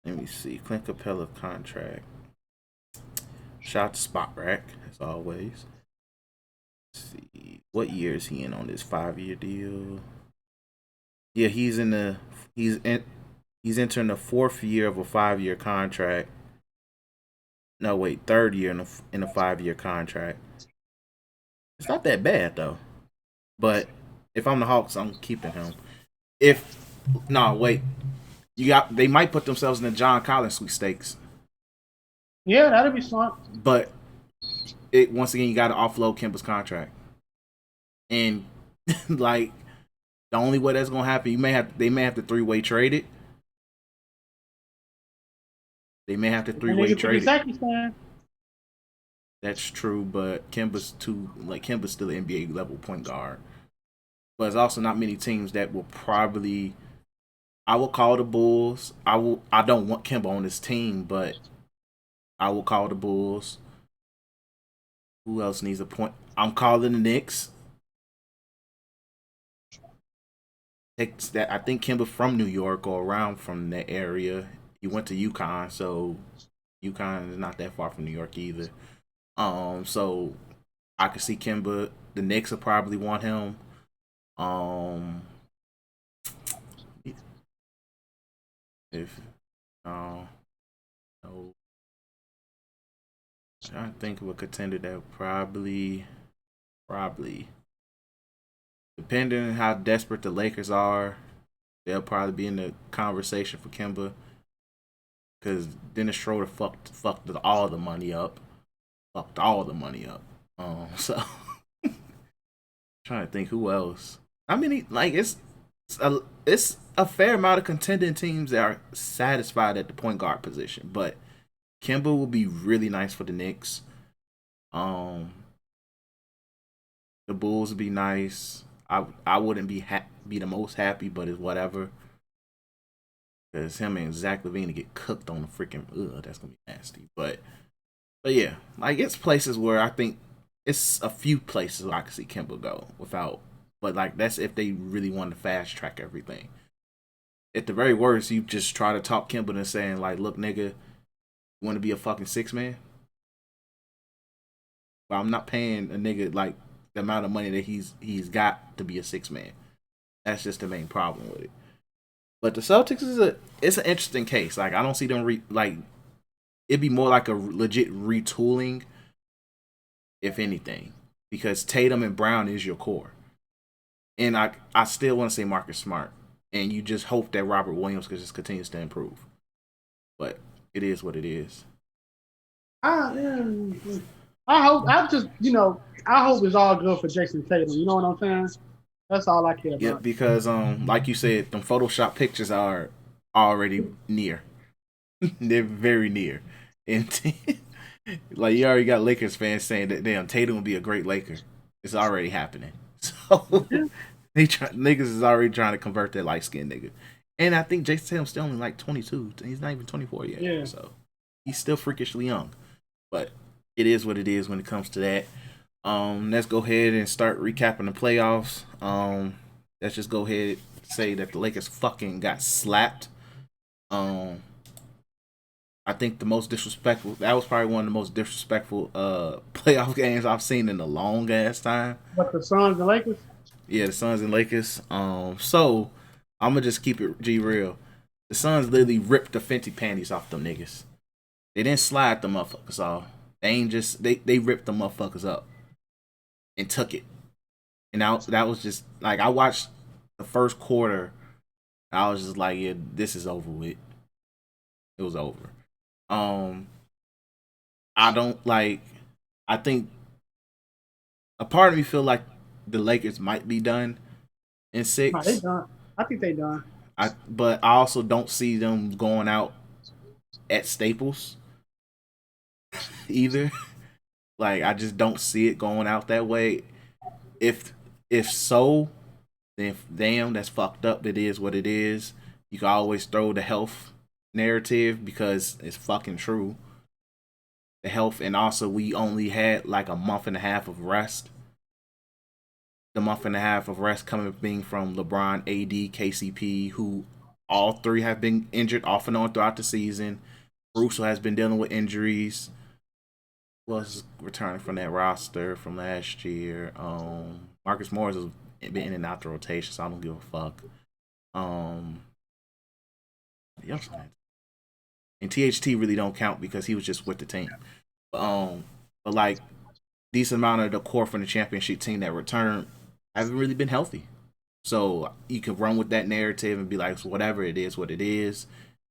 Let me see. Clint Capella contract. Shout out to Spot Rack, as always. Let's see. What year is he in on this 5-year deal? Yeah, he's entering the 4th year of a 5-year contract. No, wait, 3rd year in a 5-year contract. It's not that bad though. But if I'm the Hawks, I'm keeping him. They might put themselves in the John Collins sweepstakes. Yeah, that'd be smart. But once again, you got to offload Kemba's contract, and like the only way that's gonna happen, they may have to 3-way trade it. They may have to 3-way trade it. That's true, but Kemba's still an NBA level point guard. But there's also not many teams that will probably. I will call the Bulls. I don't want Kemba on this team, but I will call the Bulls. Who else needs a point? I'm calling the Knicks. I think Kemba from New York or around from that area. He went to UConn, so UConn is not that far from New York either. So I could see Kemba. The Knicks will probably want him. If no, trying to think of a contender that would probably, depending on how desperate the Lakers are, they'll probably be in the conversation for Kimba because Dennis Schroeder fucked all the money up. Fucked all the money up. So trying to think who else. I mean, like it's a fair amount of contending teams that are satisfied at the point guard position, but Kimba will be really nice for the Knicks. The Bulls would be nice. I wouldn't be the most happy, but it's whatever. Because him and Zach LaVine to get cooked on the freaking that's gonna be nasty. But yeah, like it's places where I think it's a few places where I can see Kimba go without. But like that's if they really want to fast track everything. At the very worst, you just try to talk Kimba and saying like, look, nigga, you want to be a fucking 6-man? But I'm not paying a nigga like the amount of money that he's got to be a 6-man. That's just the main problem with it. But the Celtics it's an interesting case. Like I don't see them it'd be more like a legit retooling, if anything, because Tatum and Brown is your core, and I still want to say Marcus Smart, and you just hope that Robert Williams just continues to improve. But it is what it is. I hope I hope it's all good for Jason Tatum. You know what I'm saying? That's all I care about. Yeah, because like you said, them Photoshop pictures are already near. They're very near. And like you already got Lakers fans saying that damn Tatum would be a great Laker. It's already happening. So niggas is already trying to convert that light skinned nigga. And I think Jason Tatum's still only like 22. He's not even 24 yet. Yeah. So he's still freakishly young. But it is what it is when it comes to that. Let's go ahead and start recapping the playoffs. Let's just go ahead and say that the Lakers fucking got slapped. I think the most disrespectful. That was probably one of the most disrespectful playoff games I've seen in a long ass time. But the Suns and Lakers. Yeah, the Suns and Lakers. So I'm gonna just keep it G real. The Suns literally ripped the Fenty panties off them niggas. They didn't slide the motherfuckers off. They ain't just they ripped the motherfuckers up and took it. And that was just like I watched the first quarter. I was just like, yeah, this is over with. It was over. I don't like. I think a part of me feel like the Lakers might be done in 6. No, they done. I think they done. But I also don't see them going out at Staples either. Like I just don't see it going out that way. If so, then damn, that's fucked up. It is what it is. You can always throw the health narrative because it's fucking true. The health, and also we only had like a month and a half of rest. The month and a half of rest being from LeBron, AD, KCP, who all three have been injured off and on throughout the season. Russo has been dealing with injuries. Was returning from that roster from last year. Marcus Morris has been in and out the rotation, so I don't give a fuck. Yes, and THT really don't count because he was just with the team. But like decent amount of the core from the championship team that returned haven't really been healthy. So you can run with that narrative and be like, so whatever it is, what it is.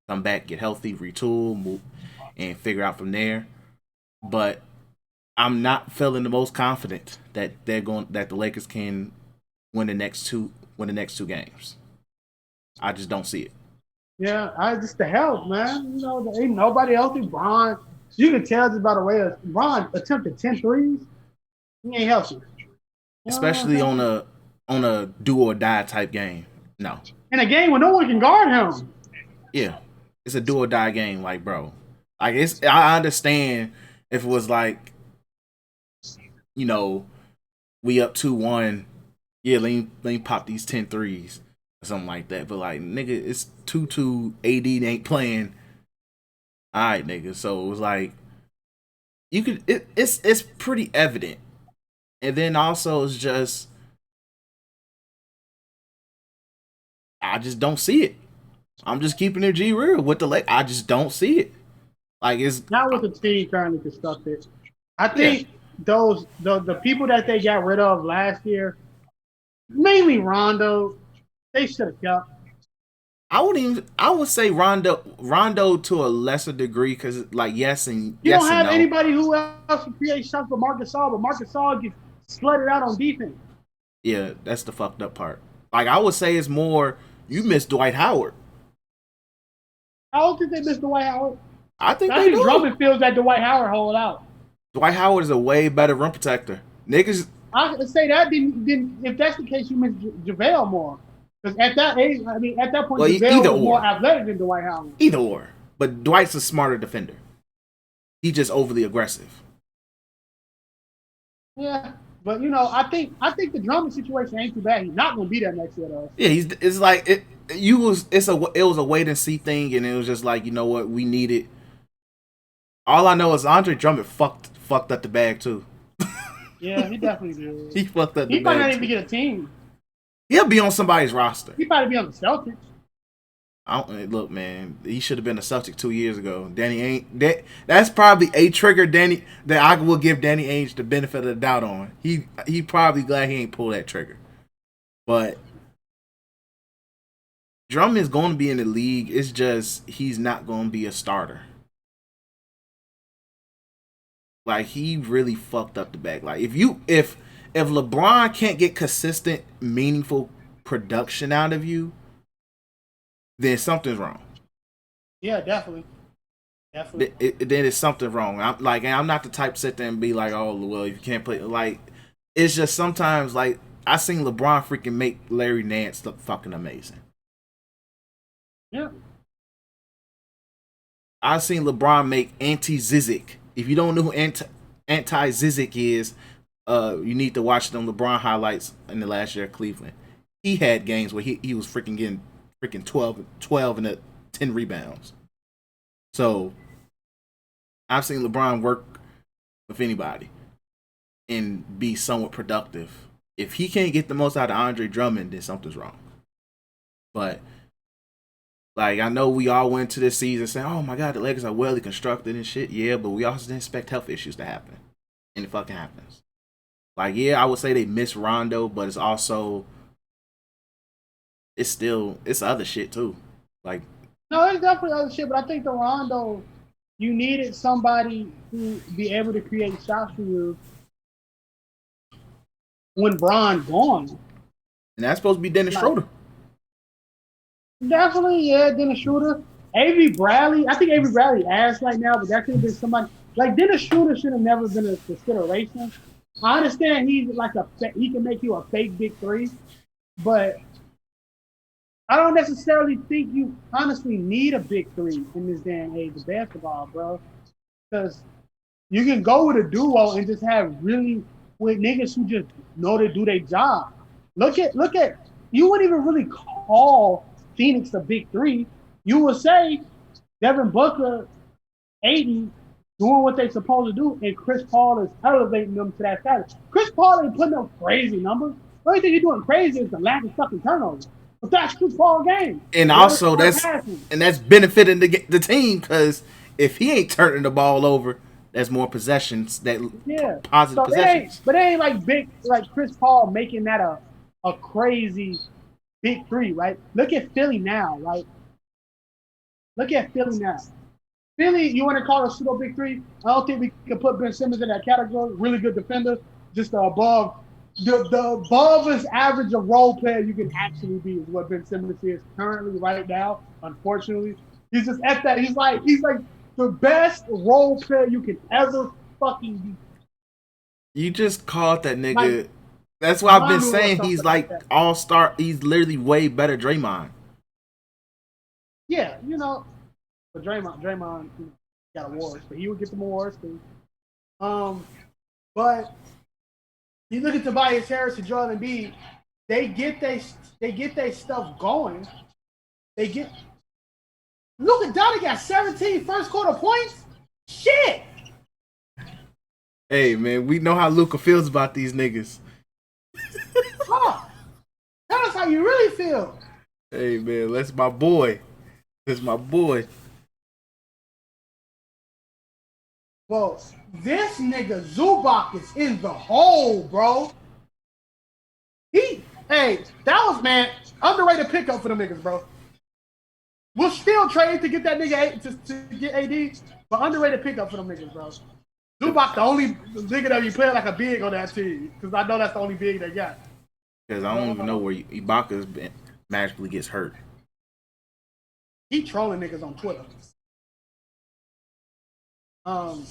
Come back, get healthy, retool, move, and figure out from there. But I'm not feeling the most confident that that the Lakers can win the next two games. I just don't see it. Yeah, I just the health, man. You know, there ain't nobody healthy. Bron, you can tell just by the way Bron attempted 10 threes. He ain't healthy. Especially on a do or die type game. No. In a game where no one can guard him. Yeah. It's a do or die game, like, bro. Like I understand if it was like, you know, we up 2-1, yeah, let me pop these 10 threes or something like that. But like, nigga, it's 2-2, AD ain't playing. Alright, nigga. So it was like it's pretty evident. And then also it's just I just don't see it. I'm just keeping it G real with the Lakers. I just don't see it. Like it's not with the team currently constructed. I think the people that they got rid of last year, mainly Rondo, they should have kept. I would say Rondo to a lesser degree because like yes and You yes don't and have no. anybody who else can create shots but Marcus Gasol, but Marcus Gasol gets slutted out on defense. Yeah, that's the fucked up part. Like I would say it's more you miss Dwight Howard. I don't think they miss Dwight Howard. I think I they think do. Drummond feels that Dwight Howard hold out. Dwight Howard is a way better rim protector. Niggas. I could say that then if that's the case, you miss JaVale more. Because at that age, I mean, at that point, Well, JaVale either was or. more athletic than Dwight Howard. Either or. But Dwight's a smarter defender. He's just overly aggressive. Yeah, but I think the Drummond situation ain't too bad. He's not gonna be there next year though. Yeah, it's like it was a wait and see thing, and it was just like, you know what, we need it. All I know is Andre Drummond fucked up the bag too. Yeah, he definitely did. He fucked up the He might not bag. even get a team. He'll be on somebody's roster. He probably be on the Celtics. Look, man, he should have been a Celtic 2 years ago. Danny Ainge, that's probably a trigger that I will give Danny Ainge the benefit of the doubt on. He probably glad he ain't pulled that trigger. But Drummond's going to be in the league. It's just he's not going to be a starter. Like he really fucked up the bag. Like if LeBron can't get consistent, meaningful production out of you, then something's wrong. Yeah, definitely. Then it's something wrong. I'm not the type to sit there and be like, oh well, if you can't play, like it's just sometimes like I seen LeBron freaking make Larry Nance look fucking amazing. Yeah. I seen LeBron make anti-Zizic. If you don't know who anti-Zizic is, you need to watch them LeBron highlights in the last year of Cleveland. He had games where he was freaking getting 12 and 10 rebounds. So I've seen LeBron work with anybody and be somewhat productive. If he can't get the most out of Andre Drummond, then something's wrong. But like I know we all went to this season saying, "Oh my God, the Lakers are well constructed and shit." Yeah, but we also didn't expect health issues to happen, and it fucking happens. Like yeah, I would say they miss Rondo, but it's also it's other shit too. Like no, it's definitely other shit. But I think the Rondo, you needed somebody to be able to create shots for you when Bron's gone. And that's supposed to be Dennis Schroeder. Definitely, yeah, Dennis Schroeder. Avery Bradley. I think Avery Bradley ass right now, but that could have been somebody. Like Dennis Schroeder should have never been a consideration. I understand he's like he can make you a fake big three, but I don't necessarily think you honestly need a big three in this day and age of basketball, bro. Because you can go with a duo and just have really with niggas who just know to do their job. Look at you wouldn't even really call Phoenix a big three. You would say Devin Booker, Ayton doing what they're supposed to do, and Chris Paul is elevating them to that status. Chris Paul ain't putting up crazy numbers. The only thing he's doing crazy is the lack of fucking turnovers. But that's Chris Paul game. And also that's benefiting the team because if he ain't turning the ball over, there's more possessions positive possessions. But it ain't like big like Chris Paul making that a crazy big three, right? Look at Philly now, right? Look at Philly now. Philly, you want to call it a pseudo big three? I don't think we can put Ben Simmons in that category. Really good defender, just above his average of role player you can actually be is what Ben Simmons is currently right now. Unfortunately, he's just at that. He's like the best role player you can ever fucking be. You just called that nigga. Like, that's why I've been saying he's like all-star. He's literally way better Draymond. Yeah, but Draymond got awards, but he would get some awards too. But you look at Tobias Harris and Joel Embiid, they get their stuff going. Luka Doncic got 17 first quarter points. Shit. Hey man, we know how Luka feels about these niggas. Huh. Tell us how you really feel. Hey man, that's my boy. That's my boy. Well, this nigga Zubac is in the hole, bro. That was, man, underrated pickup for them niggas, bro. We'll still trade to get that nigga to get AD, but underrated pickup for them niggas, bro. Zubac the only nigga that be playing like a big on that team because I know that's the only big they got. Because I don't even know where Ibaka magically gets hurt. He trolling niggas on Twitter. Hold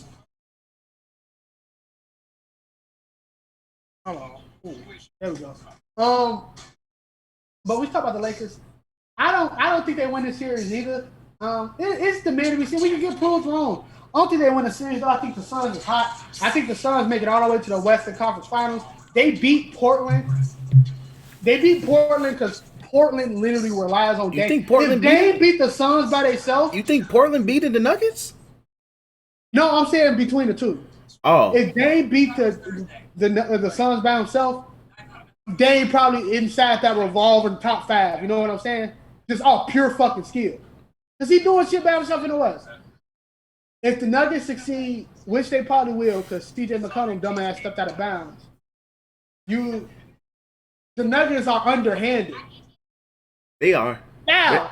on. Ooh, there we go. But we talk about the Lakers. I don't think they win this series either. It's the man to be seen. We can get proved wrong. I don't think they win the series, though. I think the Suns is hot. I think the Suns make it all the way to the Western Conference Finals. They beat Portland. They beat Portland because Portland literally relies on Dame. You think Portland if Dame beat the Suns by themselves? You think Portland beat the Nuggets? No, I'm saying between the two. Oh. If Dame beat the Suns by himself, Dame probably inside that revolving top 5. You know what I'm saying? Just all pure fucking skill. Because he doing shit by himself in the West. If the Nuggets succeed, which they probably will, because CJ McCollum dumbass stepped out of bounds, the Nuggets are underhanded. They are. Now,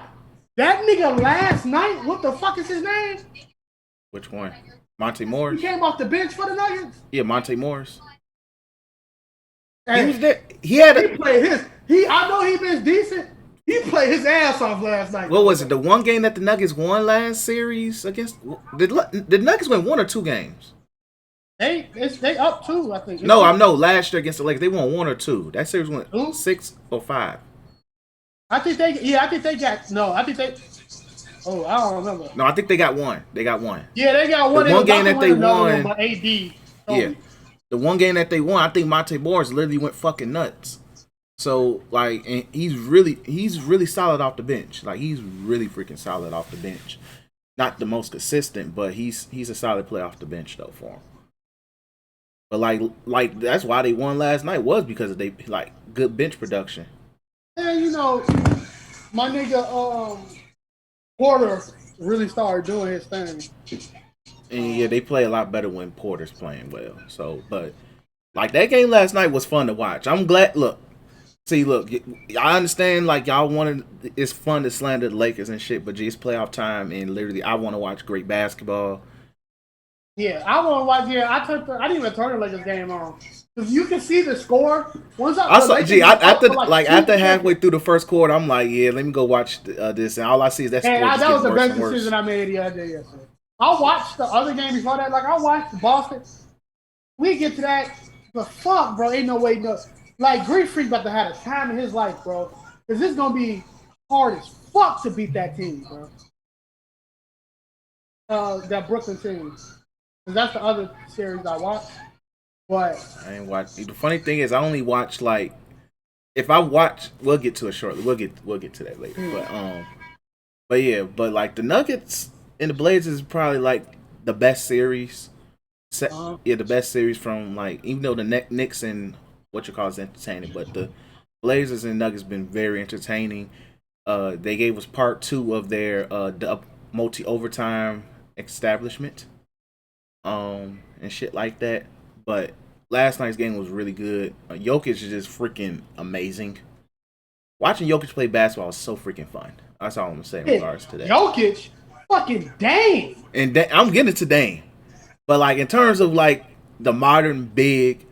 that nigga last night, what the fuck is his name? Which one? Monte Morris? He came off the bench for the Nuggets? Yeah, Monte Morris. Hey, he was there. He played his. I know he been decent. He played his ass off last night. What was it? The one game that the Nuggets won last series against? Did Nuggets win 1 or 2 games? They up 2, I think. No, I know. Last year against the Lakers, they won 1 or 2. That series went 6 or 5. I think they got. No, I think they. Oh, I don't remember. No, I think they got 1. They got 1. Yeah, they got 1. The one game that they won. But AD. Yeah, the one game that they won, I think Monte Morris literally went fucking nuts. So like, and he's really solid off the bench. Like he's really freaking solid off the bench. Not the most consistent, but he's a solid player off the bench though for him. But like that's why they won last night was because of they like good bench production. Yeah, you know, my nigga Porter really started doing his thing. And yeah, they play a lot better when Porter's playing well. So, but like that game last night was fun to watch. I'm glad. Look, I understand like y'all wanted. It's fun to slander the Lakers and shit, but it's playoff time, and literally, I want to watch great basketball. Yeah, I want to watch. Yeah, I didn't even turn the Lakers game on because you can see the score. After halfway through the first quarter, I'm like, yeah, let me go watch this, and all I see is that score. That was the best decision I made the other day. Yesterday. I watched the other game before that. Like I watched Boston. We get to that, but fuck, bro, ain't no way. No, like Greek Freak about to have a time in his life, bro. Because this is gonna be hard as fuck to beat that team, bro. That Brooklyn team. Because that's the other series I watched. But I ain't watch. The funny thing is, I only watch like if I watch. We'll get to it shortly. We'll get to that later. But like the Nuggets and the Blazers is probably like the best series. The best series from like even though the Knicks and what you call is entertaining, but the Blazers and Nuggets been very entertaining. They gave us part 2 of their multi overtime establishment. And shit like that. But last night's game was really good. Jokic is just freaking amazing. Watching Jokic play basketball is so freaking fun. That's all I'm gonna say in regards to that. Jokic, fucking Dame. And I'm getting to Dame, but like in terms of like the modern big,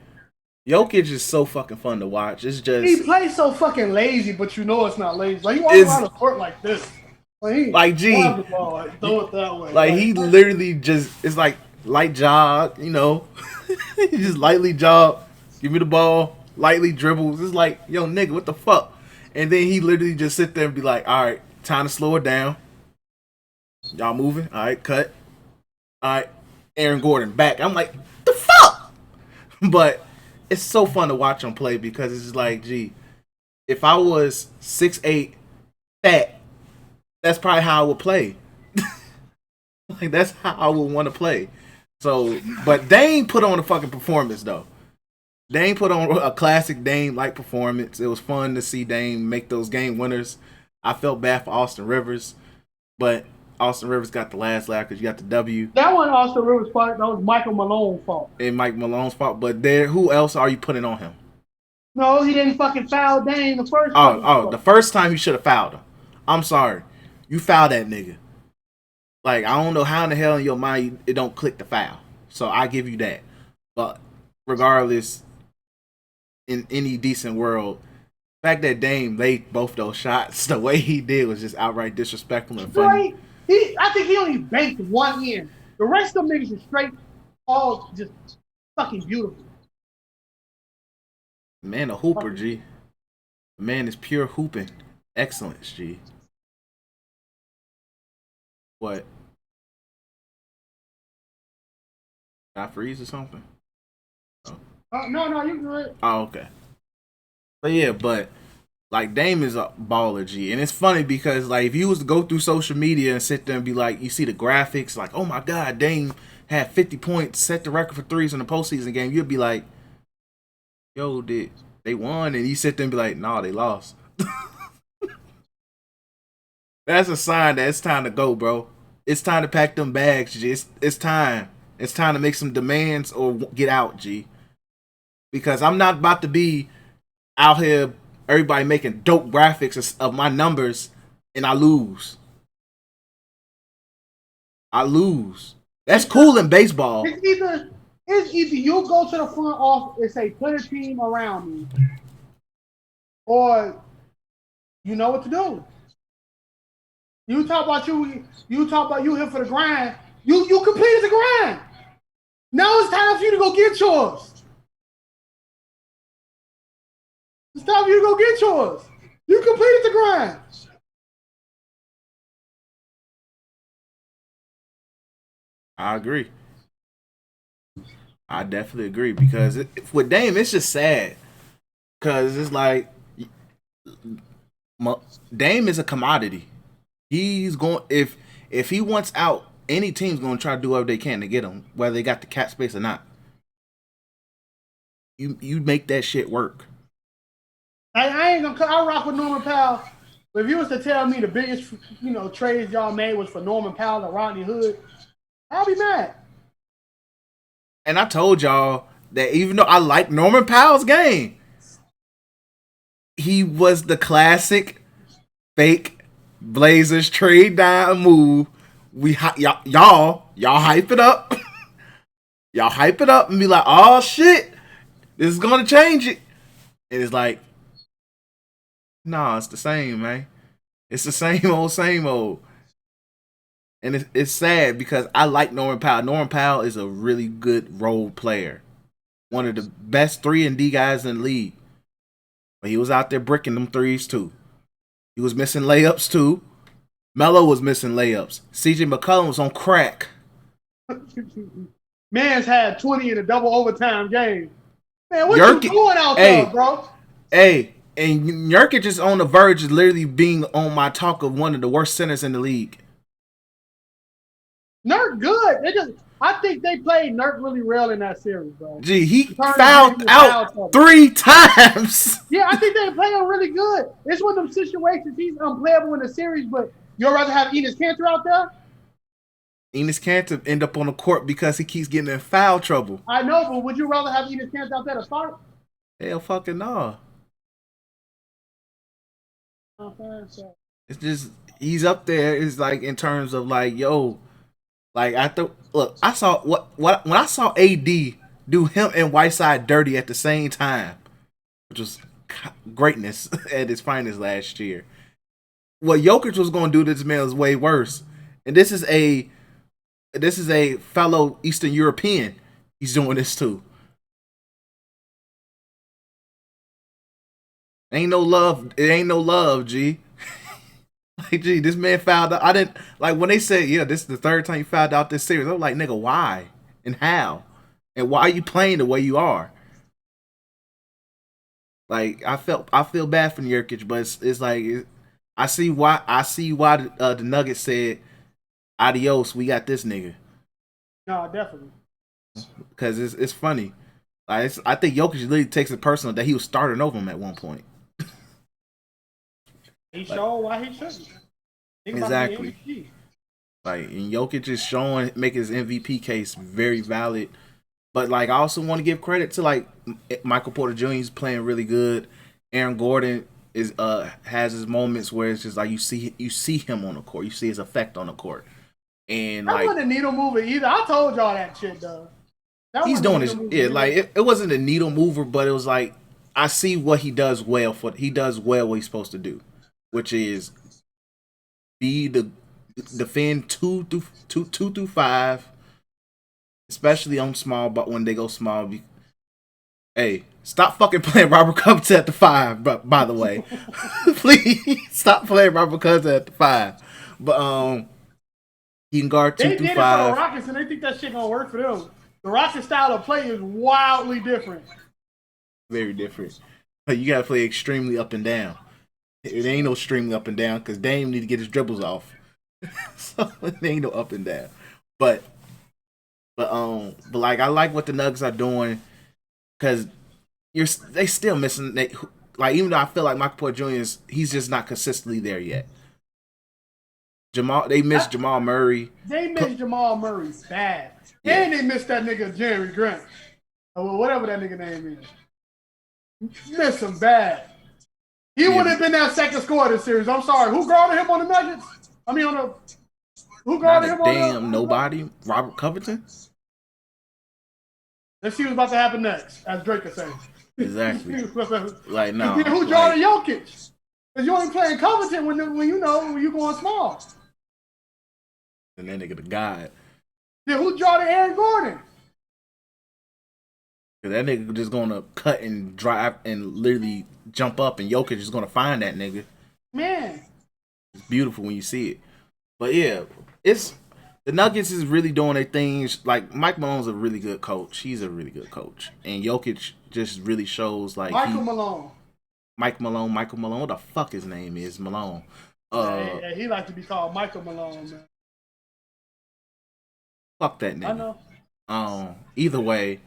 Jokic is so fucking fun to watch. It's just he plays so fucking lazy, but you know it's not lazy. Like he walks around the court like this. Throw it that way. Like he literally just it's like light jog, you know. He just lightly jog, give me the ball, lightly dribbles. It's like, yo, nigga, what the fuck? And then he literally just sit there and be like, all right, time to slow it down. Y'all moving? All right, cut. All right, Aaron Gordon back. I'm like, the fuck? But it's so fun to watch him play because it's just like, gee, if I was 6'8", fat, that's probably how I would play. Like that's how I would want to play. So, but Dame put on a fucking performance though. Dame put on a classic Dame-like performance. It was fun to see Dame make those game winners. I felt bad for Austin Rivers, but Austin Rivers got the last laugh because you got the W. That wasn't Austin Rivers' fault. That was Michael Malone's fault. And Mike Malone's fault. But who else are you putting on him? No, he didn't fucking foul Dame the first time. The first time you should have fouled him. I'm sorry. You foul that nigga. Like, I don't know how in the hell in your mind it don't click the foul. So I give you that. But regardless, in any decent world, the fact that Dame laid both those shots the way he did was just outright disrespectful and funny. I think he only banked one in. The rest of them niggas are straight, all just fucking beautiful. Man, a hooper, G. The man is pure hooping excellence, G. What? Did I freeze or something? No, you good. Oh, okay. But yeah, like Dame is a baller, G, and it's funny because like if you was to go through social media and sit there and be like, you see the graphics, like, oh my God, Dame had 50 points, set the record for threes in the postseason game, you'd be like, yo, did they won? And you sit there and be like, nah, they lost. That's a sign that it's time to go, bro. It's time to pack them bags, G. It's time. It's time to make some demands or get out, G. Because I'm not about to be out here, everybody making dope graphics of my numbers, and I lose. That's cool in baseball. It's either you go to the front office and say, put a team around me, or you know what to do. You talk about you here for the grind. You completed the grind. Now it's time for you to go get yours. It's time for you to go get yours. You completed the grind. I agree. I definitely agree because with Dame, it's just sad because it's like Dame is a commodity. He's going if he wants out, any team's going to try to do whatever they can to get him, whether they got the cap space or not. You make that shit work. I ain't gonna. I rock with Norman Powell. But if you was to tell me the biggest, trades y'all made was for Norman Powell and Rodney Hood, I'll be mad. And I told y'all that even though I like Norman Powell's game, he was the classic fake Blazers trade down move. Y'all hype it up. Y'all hype it up and be like, oh shit, this is gonna change it. And it's like, nah, it's the same, man. It's the same old. And it's sad because I like Norman Powell. Norman Powell is a really good role player. One of the best 3-and-D guys in the league. But he was out there bricking them threes too. He was missing layups too. Melo was missing layups. CJ McCollum was on crack. Man's had 20 in a double overtime game. Man, what you doing out there, bro? Hey, and Nurkic is on the verge of literally being on my talk of one of the worst centers in the league. Nurk good. I think they played Nurk really well in that series, bro. Gee, he fouled out 3 times. Yeah, I think they played him really good. It's one of them situations he's unplayable in the series, but you'd rather have Enes Kanter out there? Enes Kanter end up on the court because he keeps getting in foul trouble. I know, but would you rather have Enes Kanter out there to start? Hell fucking no. It's just, he's up there. It's like in terms of like, yo, like I saw when I saw AD do him and Whiteside dirty at the same time, which was greatness at his finest last year. What Jokic was going to do to this man is way worse. And this is a fellow Eastern European. He's doing this too. Ain't no love. It ain't no love, G. Like, gee, this man fouled out. I didn't like when they said, yeah, this is the third time you fouled out this series. I was like, nigga, why and how, and why are you playing the way you are? Like, I feel bad for Nurkic, but it's like I see why the Nuggets said, adios, we got this nigga. No, definitely. Because it's funny. Like, I think Jokic literally takes it personal that he was starting over him at one point. He showed why he shouldn't. Exactly. Like, and Jokic is making his MVP case very valid. But like, I also want to give credit to like Michael Porter Jr. is playing really good. Aaron Gordon is has his moments where it's just like you see him on the court, you see his effect on the court, and that like wasn't a needle mover either. I told y'all that shit, though. He's doing his like it wasn't a needle mover, but it was like I see what he does well he does well what he's supposed to do, which is be the defend 2 through 5, especially on small. But when they go small, hey, stop fucking playing Robert Covington at the 5. But by the way, please stop playing Robert Covington at the 5. But he can guard 2 through 5. They did it for the Rockets, and they think that shit gonna work for them. The Rockets style of play is wildly different. Very different. You gotta play extremely up and down. It ain't no extremely up and down because Dame need to get his dribbles off. So it ain't no up and down. But like I like what the Nuggets are doing because they still missing. Like even though I feel like Michael Porter Jr. he's just not consistently there yet. They missed Jamal Murray. They missed Jamal Murray bad. Yeah. And they missed that nigga Jeremy Grant. Or whatever that nigga name is. Missed him bad. He would have been that second scorer of the series. I'm sorry. Who guarded him on the Nuggets? I mean, who guarded him on the damn nobody? Robert Covington? Let's see what's about to happen next, as Drake is saying. Exactly. Like, no. Who guarded Jokic? Because you ain't playing Covington when you going small. And that nigga the god. Then who guarded Aaron Gordon? That nigga just gonna cut and drive and literally jump up, and Jokic is gonna find that nigga. Man, it's beautiful when you see it. But yeah, the Nuggets is really doing their things. Like Mike Malone's a really good coach. He's a really good coach, and Jokic just really shows like Michael Malone. What the fuck his name is? Malone. Yeah, he like to be called Michael Malone, man. Fuck that nigga. I know. Either way,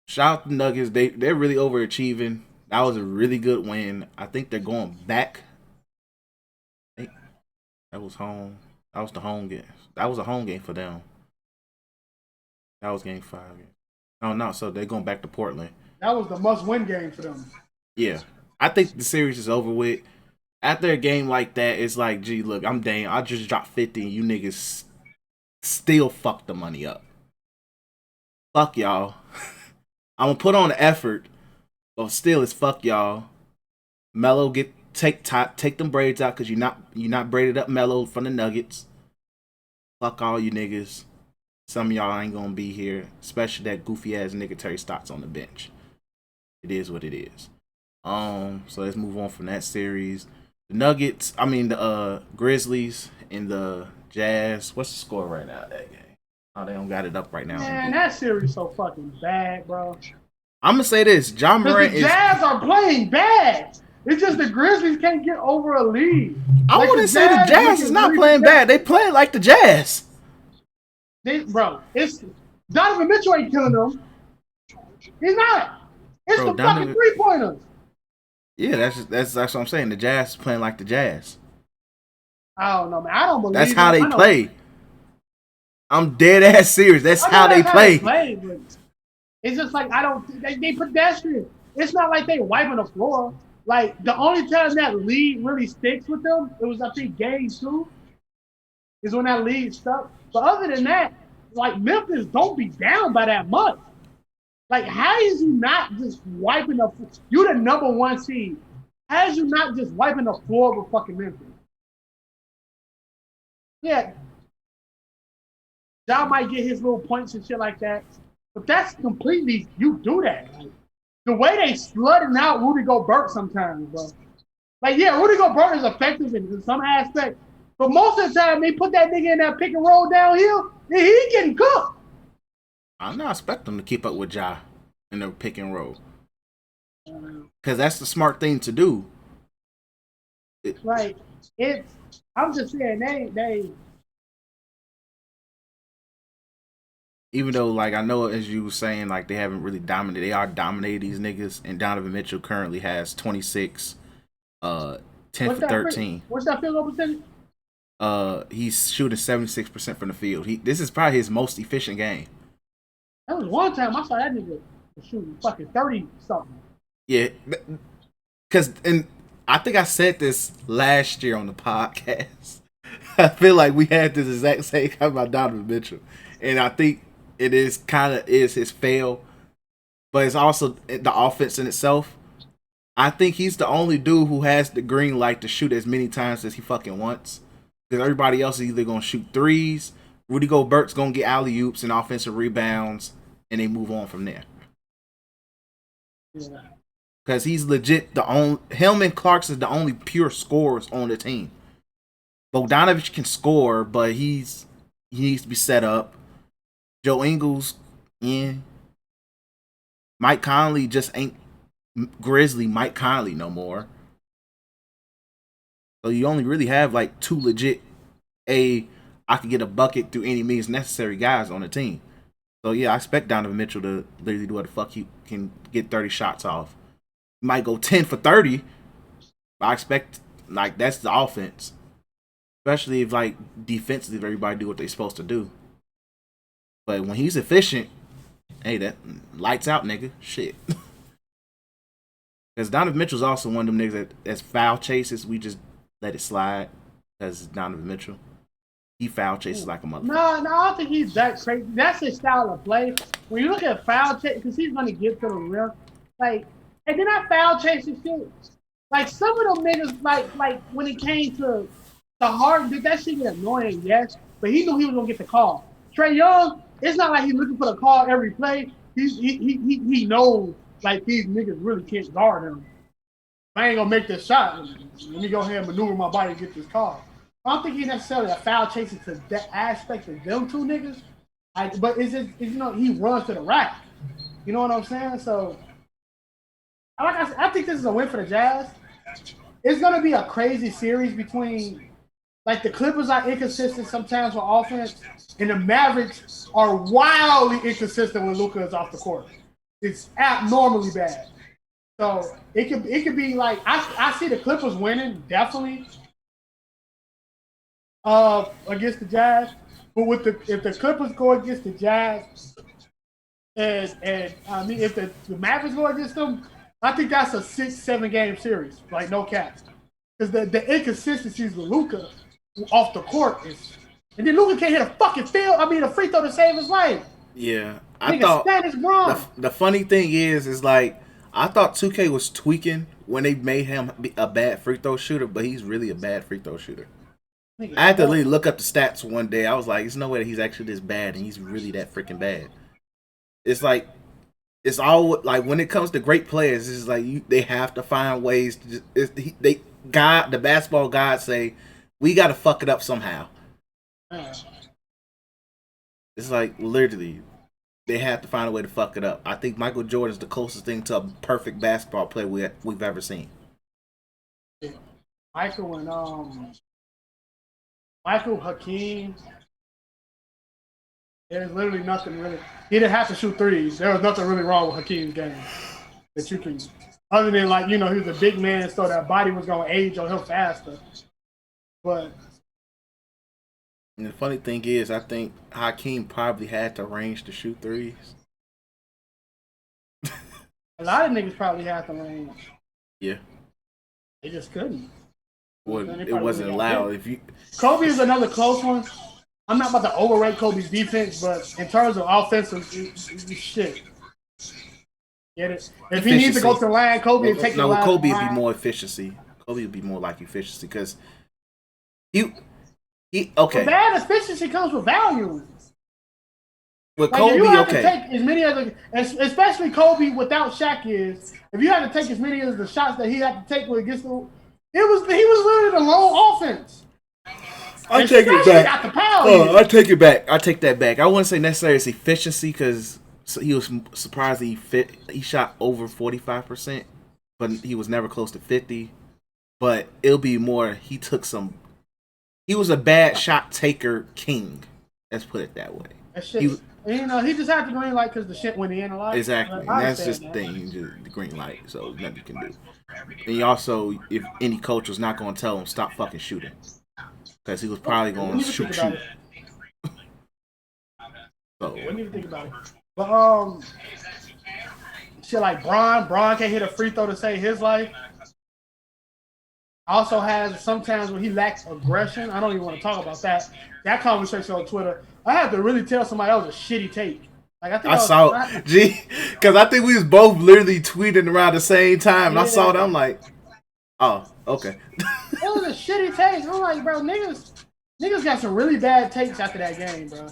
shout out to the Nuggets. They're really overachieving. That was a really good win. I think they're going back. That was home. That was the home game. That was a home game for them. That was game 5. Oh no, so they're going back to Portland. That was the must-win game for them. Yeah. I think the series is over with. After a game like that, it's like, gee, look, I'm Dame. I just dropped 50 and you niggas still fuck the money up. Fuck y'all. I'm gonna put on the effort, but still it's fuck y'all. Melo take them braids out because you not braided up Melo from the Nuggets. Fuck all you niggas. Some of y'all ain't gonna be here, especially that goofy ass nigga Terry Stotts on the bench. It is what it is. So let's move on from that series. The Grizzlies and the Jazz. What's the score right now of that game? Oh, they don't got it up right now. Man, that series so fucking bad, bro. I'm gonna say this: John Morant the Jazz are playing bad. It's just the Grizzlies can't get over a lead. I wouldn't say the Jazz is not playing bad. They playing like the Jazz. It's Donovan Mitchell ain't killing them. He's not. It's the fucking 3-pointers. Yeah, that's what I'm saying. The Jazz is playing like the Jazz. I don't know, man. I don't believe that's how they play. I'm dead ass serious. That's how they play. It's just like they pedestrian. It's not like they wiping the floor. Like the only time that lead really sticks with them, it was I think game 2, is when that lead stuck. But other than that, like Memphis don't be down by that much. Like how is you not just wiping the? You the number 1 seed. How is you not just wiping the floor with fucking Memphis? Yeah. Y'all might get his little points and shit like that. But that's completely, you do that. Like, the way they slutting out Rudy Gobert sometimes, bro. Like, yeah, Rudy Gobert is effective in some aspect. But most of the time, they put that nigga in that pick and roll downhill, and he getting cooked. I'm not expecting them to keep up with Ja in the pick and roll. Because that's the smart thing to do. I'm just saying, they even though, like, I know as you were saying, like, they haven't really dominated. They are dominating these niggas. And Donovan Mitchell currently has 26, 10 for 13. What's that field goal percentage? He's shooting 76% from the field. This is probably his most efficient game. That was one time I saw that nigga shooting fucking 30-something. Yeah. Because I think I said this last year on the podcast. I feel like we had this exact same comment about Donovan Mitchell, and I think it is kind of is his fail, but it's also the offense in itself. I think he's the only dude who has the green light to shoot as many times as he fucking wants. Because everybody else is either gonna shoot threes, Rudy Gobert's gonna get alley oops and offensive rebounds, and they move on from there. Yeah. Because he's legit the only him and Clarkson is the only pure scorers on the team. Bogdanovich can score, but he needs to be set up. Joe Ingles, yeah. Mike Conley just ain't Grizzly Mike Conley no more. So you only really have like two legit I can get a bucket through any means necessary guys on the team. So yeah, I expect Donovan Mitchell to literally do what the fuck he can get 30 shots off. He might go 10 for 30. But I expect like that's the offense. Especially if like defensively everybody do what they're supposed to do. But when he's efficient, hey, that lights out, nigga. Shit. Because Donovan Mitchell's also one of them niggas that's foul chases. We just let it slide because it's Donovan Mitchell. He foul chases like a motherfucker. No, I don't think he's that crazy. That's his style of play. When you look at foul chase, because he's going to get to the rim, like, and then I foul chase and shit. Like some of them niggas, like when it came to Harden, did that shit get annoying? Yes, but he knew he was going to get the call. Trae Young, it's not like he's looking for the call every play. He knows like these niggas really can't guard him. I ain't gonna make this shot. Let me go ahead and maneuver my body to get this call. I don't think he necessarily a foul chasing to that aspect of them two niggas. But it's just he runs to the rack. You know what I'm saying? So, like I said, I think this is a win for the Jazz. It's gonna be a crazy series between like the Clippers are inconsistent sometimes with offense, and the Mavericks are wildly inconsistent when Luka is off the court. It's abnormally bad. So it could be like I see the Clippers winning definitely against the Jazz, but if the Clippers go against the Jazz and I mean if the Mavericks go against them, I think that's a 6-7 game series, like no cap, because the inconsistencies with Luka off the court is, and then Luka can't hit a free throw to save his life. Yeah, I thought the funny thing is like I thought 2K was tweaking when they made him a bad free throw shooter, but he's really a bad free throw shooter. I had to literally look up the stats one day. I was like, there's no way that he's actually this bad, and he's really that freaking bad. It's like it's all like when it comes to great players, it's like they have to find ways to the basketball gods say we got to fuck it up somehow. It's like literally they have to find a way to fuck it up. I think Michael Jordan is the closest thing to a perfect basketball player we've ever seen. Michael Hakeem, there's literally nothing really. He didn't have to shoot threes. There was nothing really wrong with Hakeem's game that you can, other than like he was a big man, so that body was gonna age on him faster. But and the funny thing is, I think Hakeem probably had the range to shoot threes. A lot of niggas probably had the range. Yeah. They just couldn't. Well, it wasn't allowed. Kobe is another close one. I'm not about to overrate Kobe's defense, but in terms of offensive, shit. Get it? If he needs to go to the line, Kobe would take the line. No, Kobe would be more efficiency. Kobe would be more like efficiency because okay. But bad efficiency comes with value. With like Kobe, if you have to take as many of the, especially Kobe without Shaq if you had to take as many of the shots that he had to take against the, he was literally the lone offense. I take it back. I take it back. I take that back. I wouldn't say necessarily it's efficiency because he was surprisingly fit. He shot over 45%, but he was never close to 50. But it'll be more. He was a bad shot taker king. Let's put it that way. That shit, he just had the green light because the shit went in a lot. Exactly. And that's just the thing. The green light. So nothing you can do. And he also, if any coach was not going to tell him, stop fucking shooting. Because he was probably going to shoot. So, wouldn't even think about it. But, shit like Bron can't hit a free throw to save his life. Also has sometimes when he lacks aggression. I don't even want to talk about that. That conversation on Twitter, I had to really tell somebody that was a shitty take. Like I think I I was, saw G because I think we was both literally tweeting around the same time, and I saw that. I'm like, oh, okay. it was a shitty take. I'm like, bro, niggas got some really bad takes after that game, bro.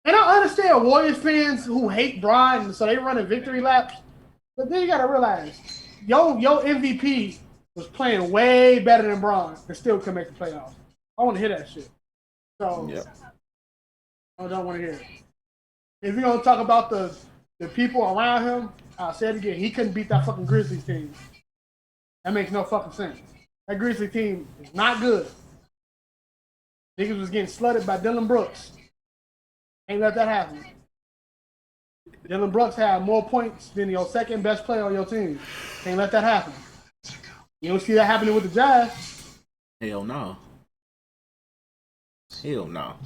And I understand Warriors fans who hate Bron, so they running victory laps. But then you gotta realize, yo MVP was playing way better than Bron and still could make the playoffs. I want to hear that shit. So Yep. I don't want to hear it. If you're gonna talk about the people around him, I'll say it again. He couldn't beat that fucking Grizzlies team. That makes no fucking sense. That Grizzlies team is not good. Niggas was getting slutted by Dylan Brooks. Ain't let that happen. Dylan Brooks had more points than your second best player on your team. Can't let that happen. You don't see that happening with the Jazz. Hell no. Hell no.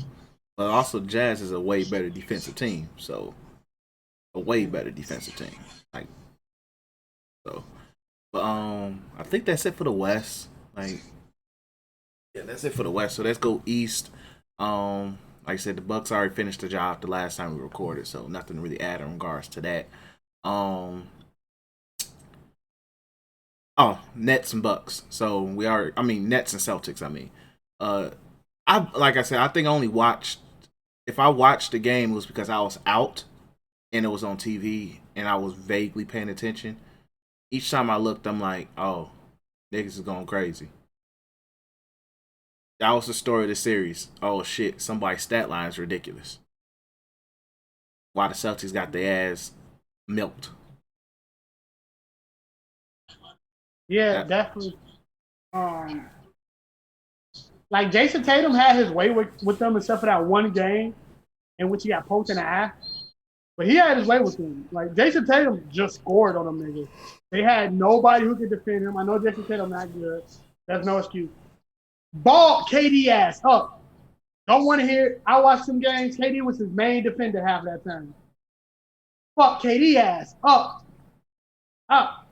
But also, Jazz is a way better defensive team. So, a way better defensive team. Like, so. But I think that's it for the West. Like, yeah, that's it for the West. So let's go East. Like I said, the Bucks already finished the job the last time we recorded, so nothing to really add in regards to that. Nets and Bucks. So Nets and Celtics. Like I said, I think I only watched. If I watched the game, it was because I was out and it was on TV and I was vaguely paying attention. Each time I looked, I'm like, oh, niggas is going crazy. That was the story of the series. Oh shit, somebody's stat line is ridiculous. Why the Celtics got their ass milked. Yeah, definitely. Like Jason Tatum had his way with them except for that one game in which he got poked in the eye. But he had his way with them. Like Jason Tatum just scored on them niggas. They had nobody who could defend him. I know Jason Tatum not good. That's no excuse. Ball KD ass up. Don't want to hear it. I watched some games. KD was his main defender half that time. Fuck KD ass up. Up.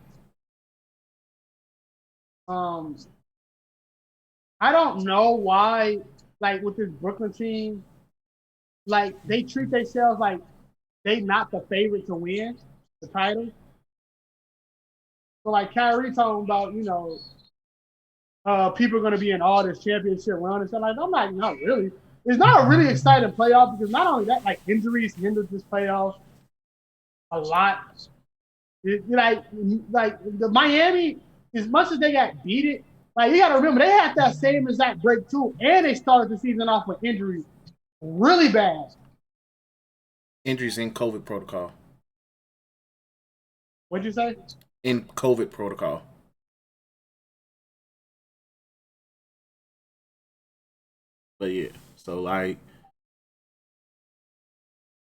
I don't know why, like with this Brooklyn team, like they treat themselves like they not the favorite to win the title. So like Kyrie talking about, people are going to be in all this championship run and stuff like that. I'm like, not really. It's not a really exciting playoff because not only that, like injuries hindered this playoff a lot. Like the Miami, as much as they got beat it, like you got to remember they had that same exact break too, and they started the season off with injuries really bad. Injuries in COVID protocol. What'd you say? In COVID protocol. But yeah, so like,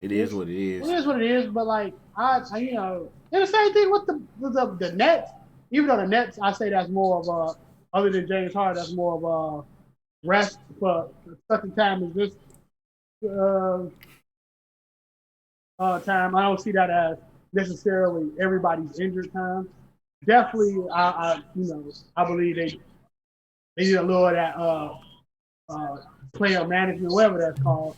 it is what it is. It is what it is. But like, and the same thing with the Nets. Even though the Nets, I say that's more of a, other than James Harden, that's more of a rest for such a time as this time. I don't see that as necessarily everybody's injured time. Definitely, I believe they need a little of that player management, whatever that's called.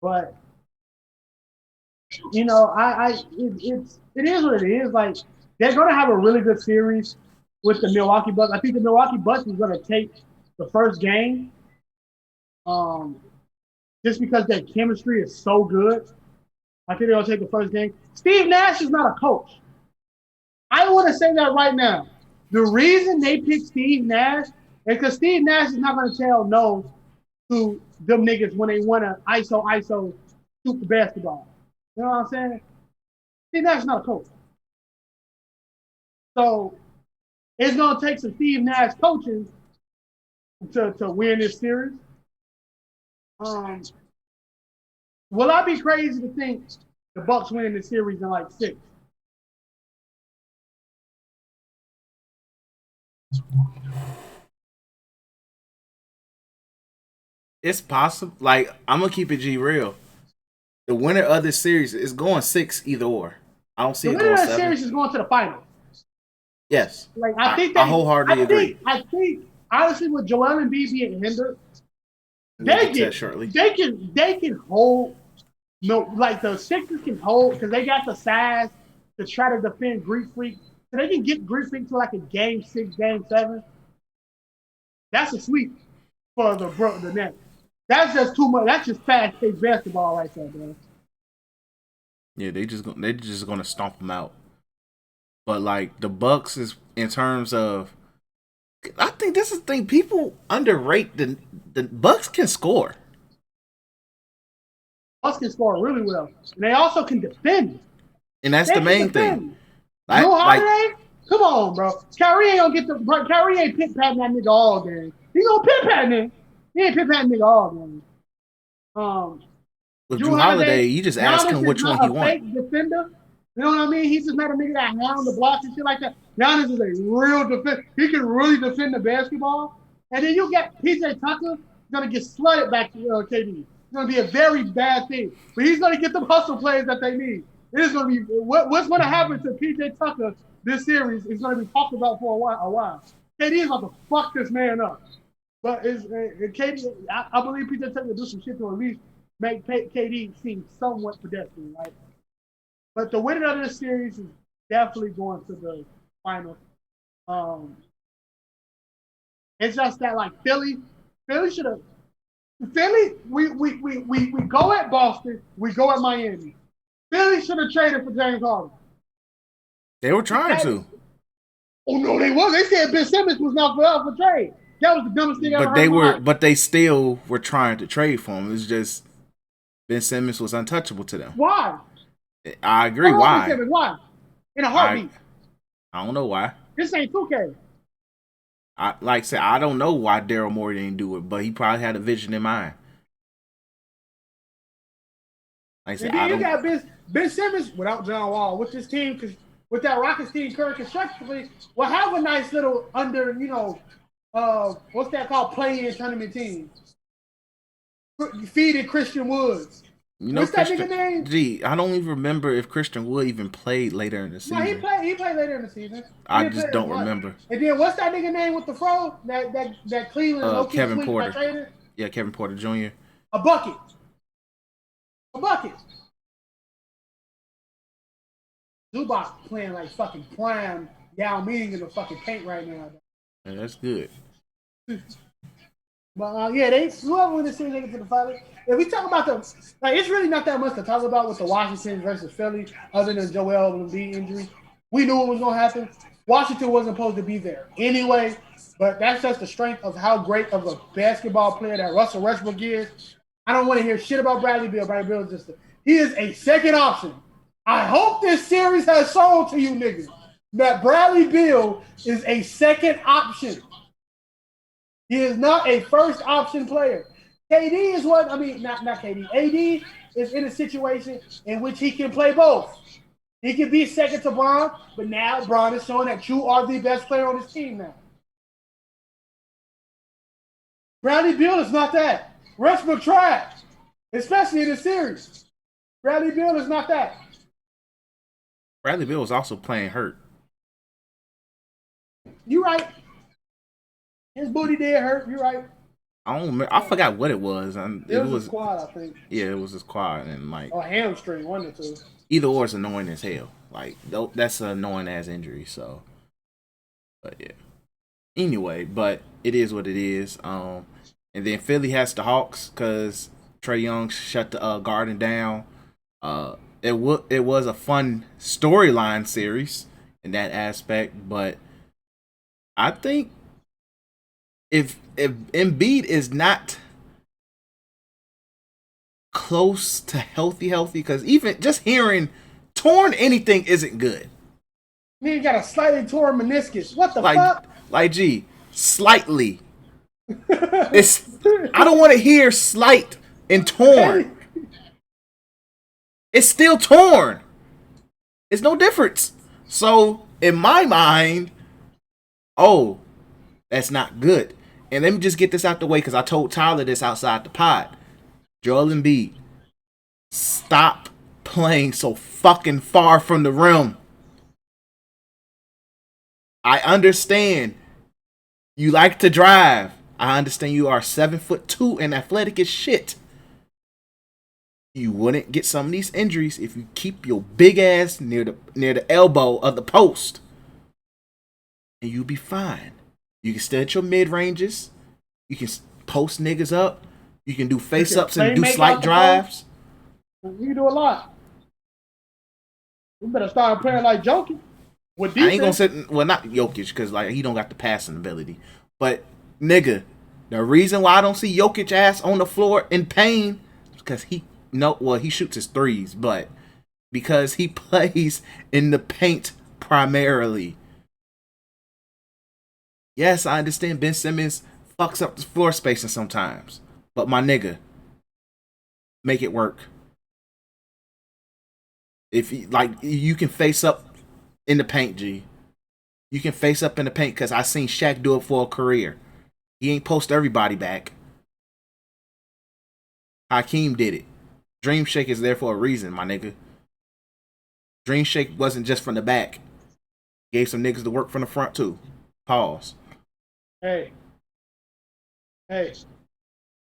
But it is what it is. Like they're gonna have a really good series with the Milwaukee Bucks. I think the Milwaukee Bucks is gonna take the first game, just because their chemistry is so good. I think they're gonna take the first game. Steve Nash is not a coach. I want to say that right now. The reason they picked Steve Nash is because Steve Nash is not gonna tell no to them niggas when they want to ISO shoot the basketball. You know what I'm saying? Steve Nash is not a coach. So it's going to take some Steve Nash coaching to win this series. Will I be crazy to think the Bucks winning the series in like 6? It's possible. Like, I'm gonna keep it G real. The winner of this series is going 6 either or. I don't see The it winner going of the 7. series is going to the final. Yes. Like I wholeheartedly agree. I think honestly with Joel Embiid being hindered, We'll get to that shortly. they can hold no like the Sixers can hold because they got the size to try to defend Greek Freak. So they can get Greek Freak to like a game 6, game 7. That's a sweep for the Nets. That's just too much. That's just fast paced basketball right there, man. Yeah, they just gonna stomp them out. But like the Bucks is in terms of, I think this is the thing, people underrate the Bucks can score. Bucks can score really well, and they also can defend. And that's the main thing. Drew Holiday, come on, bro. Kyrie ain't pit patting that nigga all game. He gonna pit pat him. He ain't pit patting nigga all game. With Drew Holiday, you just ask him which one he wants. Fake defender. You know what I mean? He's just not a nigga that hound the blocks and shit like that. Giannis is a real defender. He can really defend the basketball. And then you get PJ Tucker gonna get slutted back to KD. It's gonna be a very bad thing. But he's gonna get the hustle plays that they need. It is gonna be what's gonna happen to PJ Tucker this series is gonna be talked about for a while. KD is about to fuck this man up. But KD, I believe PJ Tucker will do some shit to at least make KD seem somewhat pedestrian, right? But the winner of this series is definitely going to the final. It's just that like Philly should have. Philly, we go at Boston, we go at Miami. Philly should have traded for James Harden. They were trying to. Oh no, they was. They said Ben Simmons was not for trade. That was the dumbest thing I ever heard. But they still were trying to trade for him. It's just Ben Simmons was untouchable to them. Why? I agree. Why? Why? In a heartbeat. I don't know why. This ain't 2K. Like I said, I don't know why Daryl Morey didn't do it, but he probably had a vision in mind. Like I said, and then you got Ben Simmons without John Wall with this team, because with that Rockets team current constructively, will have a nice little what's that called, play-in tournament team. Feeding Christian Woods. What's that nigga name? Gee, I don't even remember if Christian Wood even played later in the season. No, he played later in the season. I just don't remember. And then what's that nigga name with the fro? That Cleveland Kevin Porter. Yeah, Kevin Porter Jr. A bucket. Zubac playing like fucking prime Yao Ming in the fucking paint right now. Yeah, that's good. But whoever wins the series, they get to the final. If we talk about it's really not that much to talk about with the Washington versus Philly, other than Joel Embiid injury. We knew what was going to happen. Washington wasn't supposed to be there anyway, but that's just the strength of how great of a basketball player that Russell Westbrook is. I don't want to hear shit about Bradley Beal. Bradley Beal he is a second option. I hope this series has sold to you niggas that Bradley Beal is a second option. He is not a first option player. KD is not KD. AD is in a situation in which he can play both. He can be second to Bron, but now Bron is showing that you are the best player on his team now. Bradley Beal is not that. Westbrook tried, especially in this series. Bradley Beal is not that. Bradley Beal was also playing hurt. You right. His booty did hurt. You right. I don't remember. I forgot what it was. It was his quad, I think. Yeah, it was his quad, and or hamstring, one or two. Either or is annoying as hell. Like that's an annoying ass injury. So, but yeah. Anyway, but it is what it is. And then Philly has the Hawks because Trae Young shut the Garden down. It was a fun storyline series in that aspect, but I think if Embiid is not close to healthy, because even just hearing torn anything isn't good. You got a slightly torn meniscus. What the fuck? Gee, slightly. I don't want to hear slight and torn. It's still torn. It's no difference. So in my mind, that's not good. And let me just get this out the way because I told Tyler this outside the pod. Joel Embiid, stop playing so fucking far from the rim. I understand you like to drive. I understand you are 7'2" and athletic as shit. You wouldn't get some of these injuries if you keep your big ass near the elbow of the post, and you'll be fine. You can stay at your mid ranges. You can post niggas up. You can do face ups and do slight drives. You can do a lot. You better start playing like Jokic. With defense. I ain't gonna say, well, not Jokic, because like he don't got the passing ability. But nigga, the reason why I don't see Jokic ass on the floor in pain is because he shoots his threes, but because he plays in the paint primarily. Yes, I understand Ben Simmons fucks up the floor spacing sometimes, but my nigga, make it work. If you can face up in the paint, G. You can face up in the paint, because I seen Shaq do it for a career. He ain't post everybody back. Hakeem did it. Dream Shake is there for a reason, my nigga. Dream Shake wasn't just from the back. Gave some niggas to work from the front too. Pause. Hey.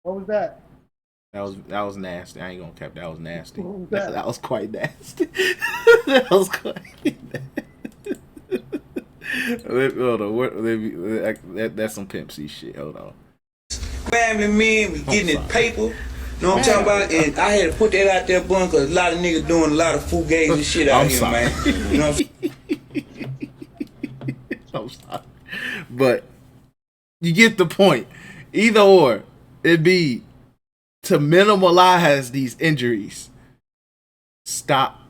What was that? That was nasty. I ain't gonna cap. That was nasty. What was that? That was quite nasty. That was quite nasty. Hold on. That's some Pimp C shit. Hold on. Family men, we getting it paper. Know what I'm talking about? And I had to put that out there, bun, because a lot of niggas doing a lot of fugazi and shit out here, man. You know what I'm sorry. But you get the point. Either or, it'd be to minimize these injuries. Stop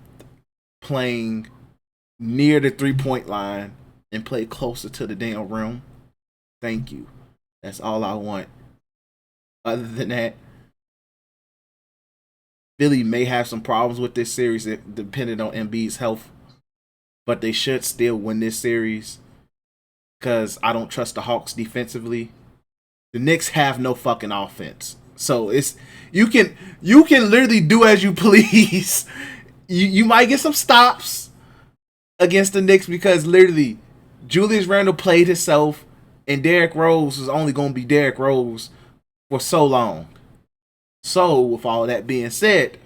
playing near the 3-point line and play closer to the damn rim. Thank you. That's all I want. Other than that, Philly may have some problems with this series depending on Embiid's health, but they should still win this series because I don't trust the Hawks defensively. The Knicks have no fucking offense, so it's you can literally do as you please. You might get some stops against the Knicks because literally Julius Randle played himself, and Derrick Rose is only going to be Derrick Rose for so long. So, with all that being said,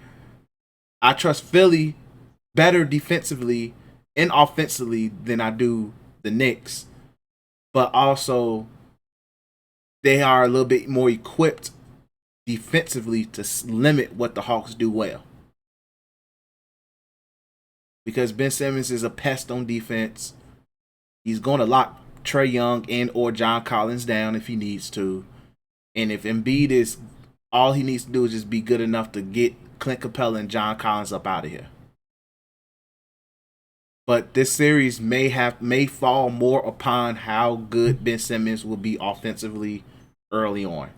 I trust Philly better defensively and offensively than I do the Knicks. But also, they are a little bit more equipped defensively to limit what the Hawks do well. Because Ben Simmons is a pest on defense. He's going to lock Trae Young and or John Collins down if he needs to. And if Embiid is, all he needs to do is just be good enough to get Clint Capella and John Collins up out of here. But this series may fall more upon how good Ben Simmons will be offensively early on.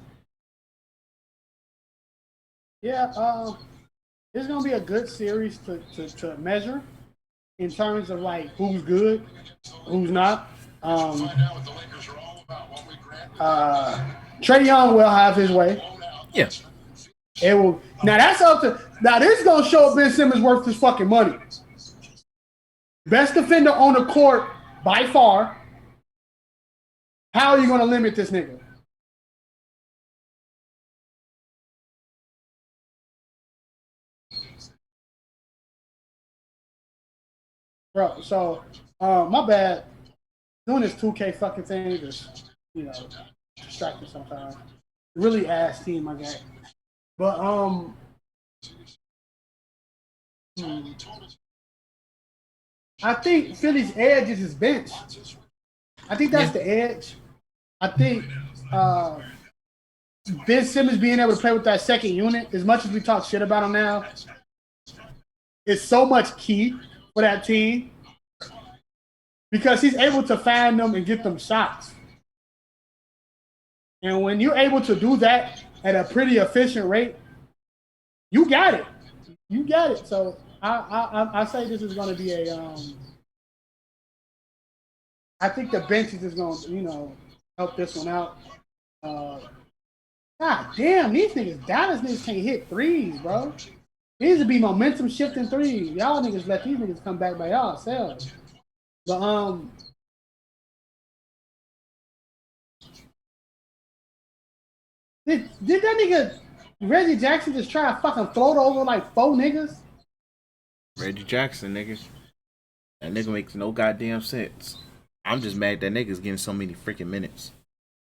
Yeah, it's gonna be a good series to measure in terms of like who's good, who's not. Trae Young will have his way. Yeah. It will. Now that's up to. Now this is gonna show Ben Simmons worth his fucking money. Best defender on the court by far. How are you gonna limit this nigga? Bro, so my bad. Doing this 2K fucking thing is, distracting sometimes. Really ass team I got. But I think Philly's edge is his bench. I think that's the edge. I think Ben Simmons being able to play with that second unit, as much as we talk shit about him now, is so much key for that team because he's able to find them and get them shots. And when you're able to do that at a pretty efficient rate, you got it. You got it. So I say this is going to be a. I think the bench is just going to help this one out. God damn, these niggas, Dallas niggas can't hit threes, bro. These would be momentum shifting threes. Y'all niggas let these niggas come back by y'all selves. But Did that nigga Reggie Jackson just try to fucking float over like 4 niggas? Reggie Jackson, nigga. That nigga makes no goddamn sense. I'm just mad that nigga's getting so many freaking minutes.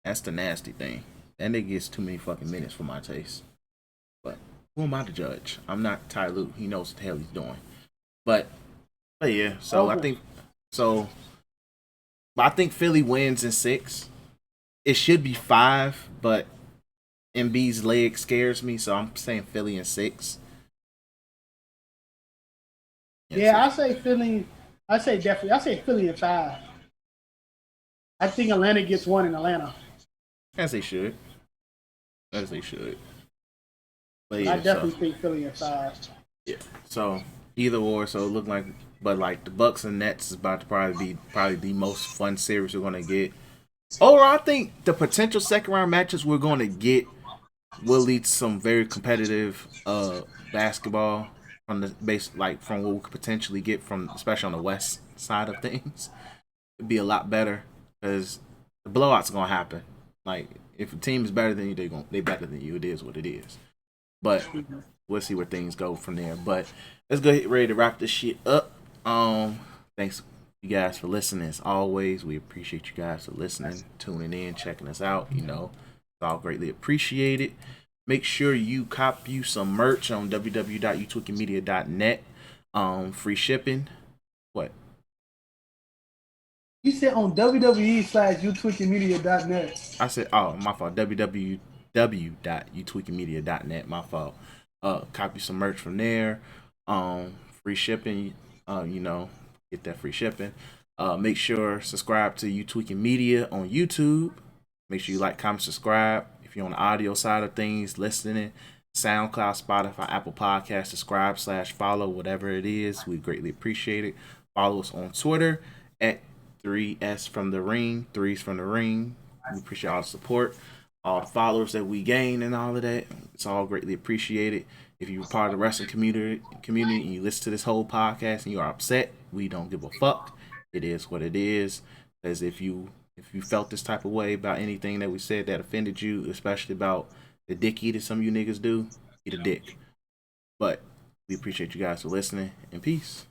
That's the nasty thing. That nigga gets too many fucking minutes for my taste. But who am I to judge? I'm not Ty Lue. He knows what the hell he's doing. But yeah, so I think Philly wins in 6. It should be 5, but Embiid's leg scares me, so I'm saying Philly in 6. Yeah, I say Philly. I say Philly in 5. I think Atlanta gets 1 in Atlanta. As they should. But I definitely think Philly in 5. Yeah. So either or. So it look like, but like the Bucks and Nets is about to probably the most fun series we're gonna get. Or I think the potential second round matches we're gonna get will lead to some very competitive basketball from the base, like from what we could potentially get from, especially on the west side of things. It'd be a lot better because the blowouts are gonna happen. Like if a team is better than you, they better than you. It is what it is. But we'll see where things go from there. But let's go ready to wrap this shit up. Thanks you guys for listening. As always, we appreciate you guys for listening, tuning in, checking us out. You know, it's all greatly appreciated. Make sure you cop you some merch on www.utweakingmedia.net. Free shipping. What? You said on www.utweakingmedia.net. I said, oh, my fault. www.utweakingmedia.net. My fault. Copy some merch from there. Free shipping. You know, get that free shipping. Make sure subscribe to You Tweaking Media on YouTube. Make sure you like, comment, subscribe. If you're on the audio side of things, listening, SoundCloud, Spotify, Apple Podcasts, subscribe / follow, whatever it is. We greatly appreciate it. Follow us on Twitter at 3S from the Ring, 3s from the Ring. We appreciate all the support, all the followers that we gain, and all of that. It's all greatly appreciated. If you're part of the wrestling community and you listen to this whole podcast and you are upset, we don't give a fuck. It is what it is. As if you felt this type of way about anything that we said that offended you, especially about the dick eating some of you niggas do, eat a dick. But we appreciate you guys for listening, and peace.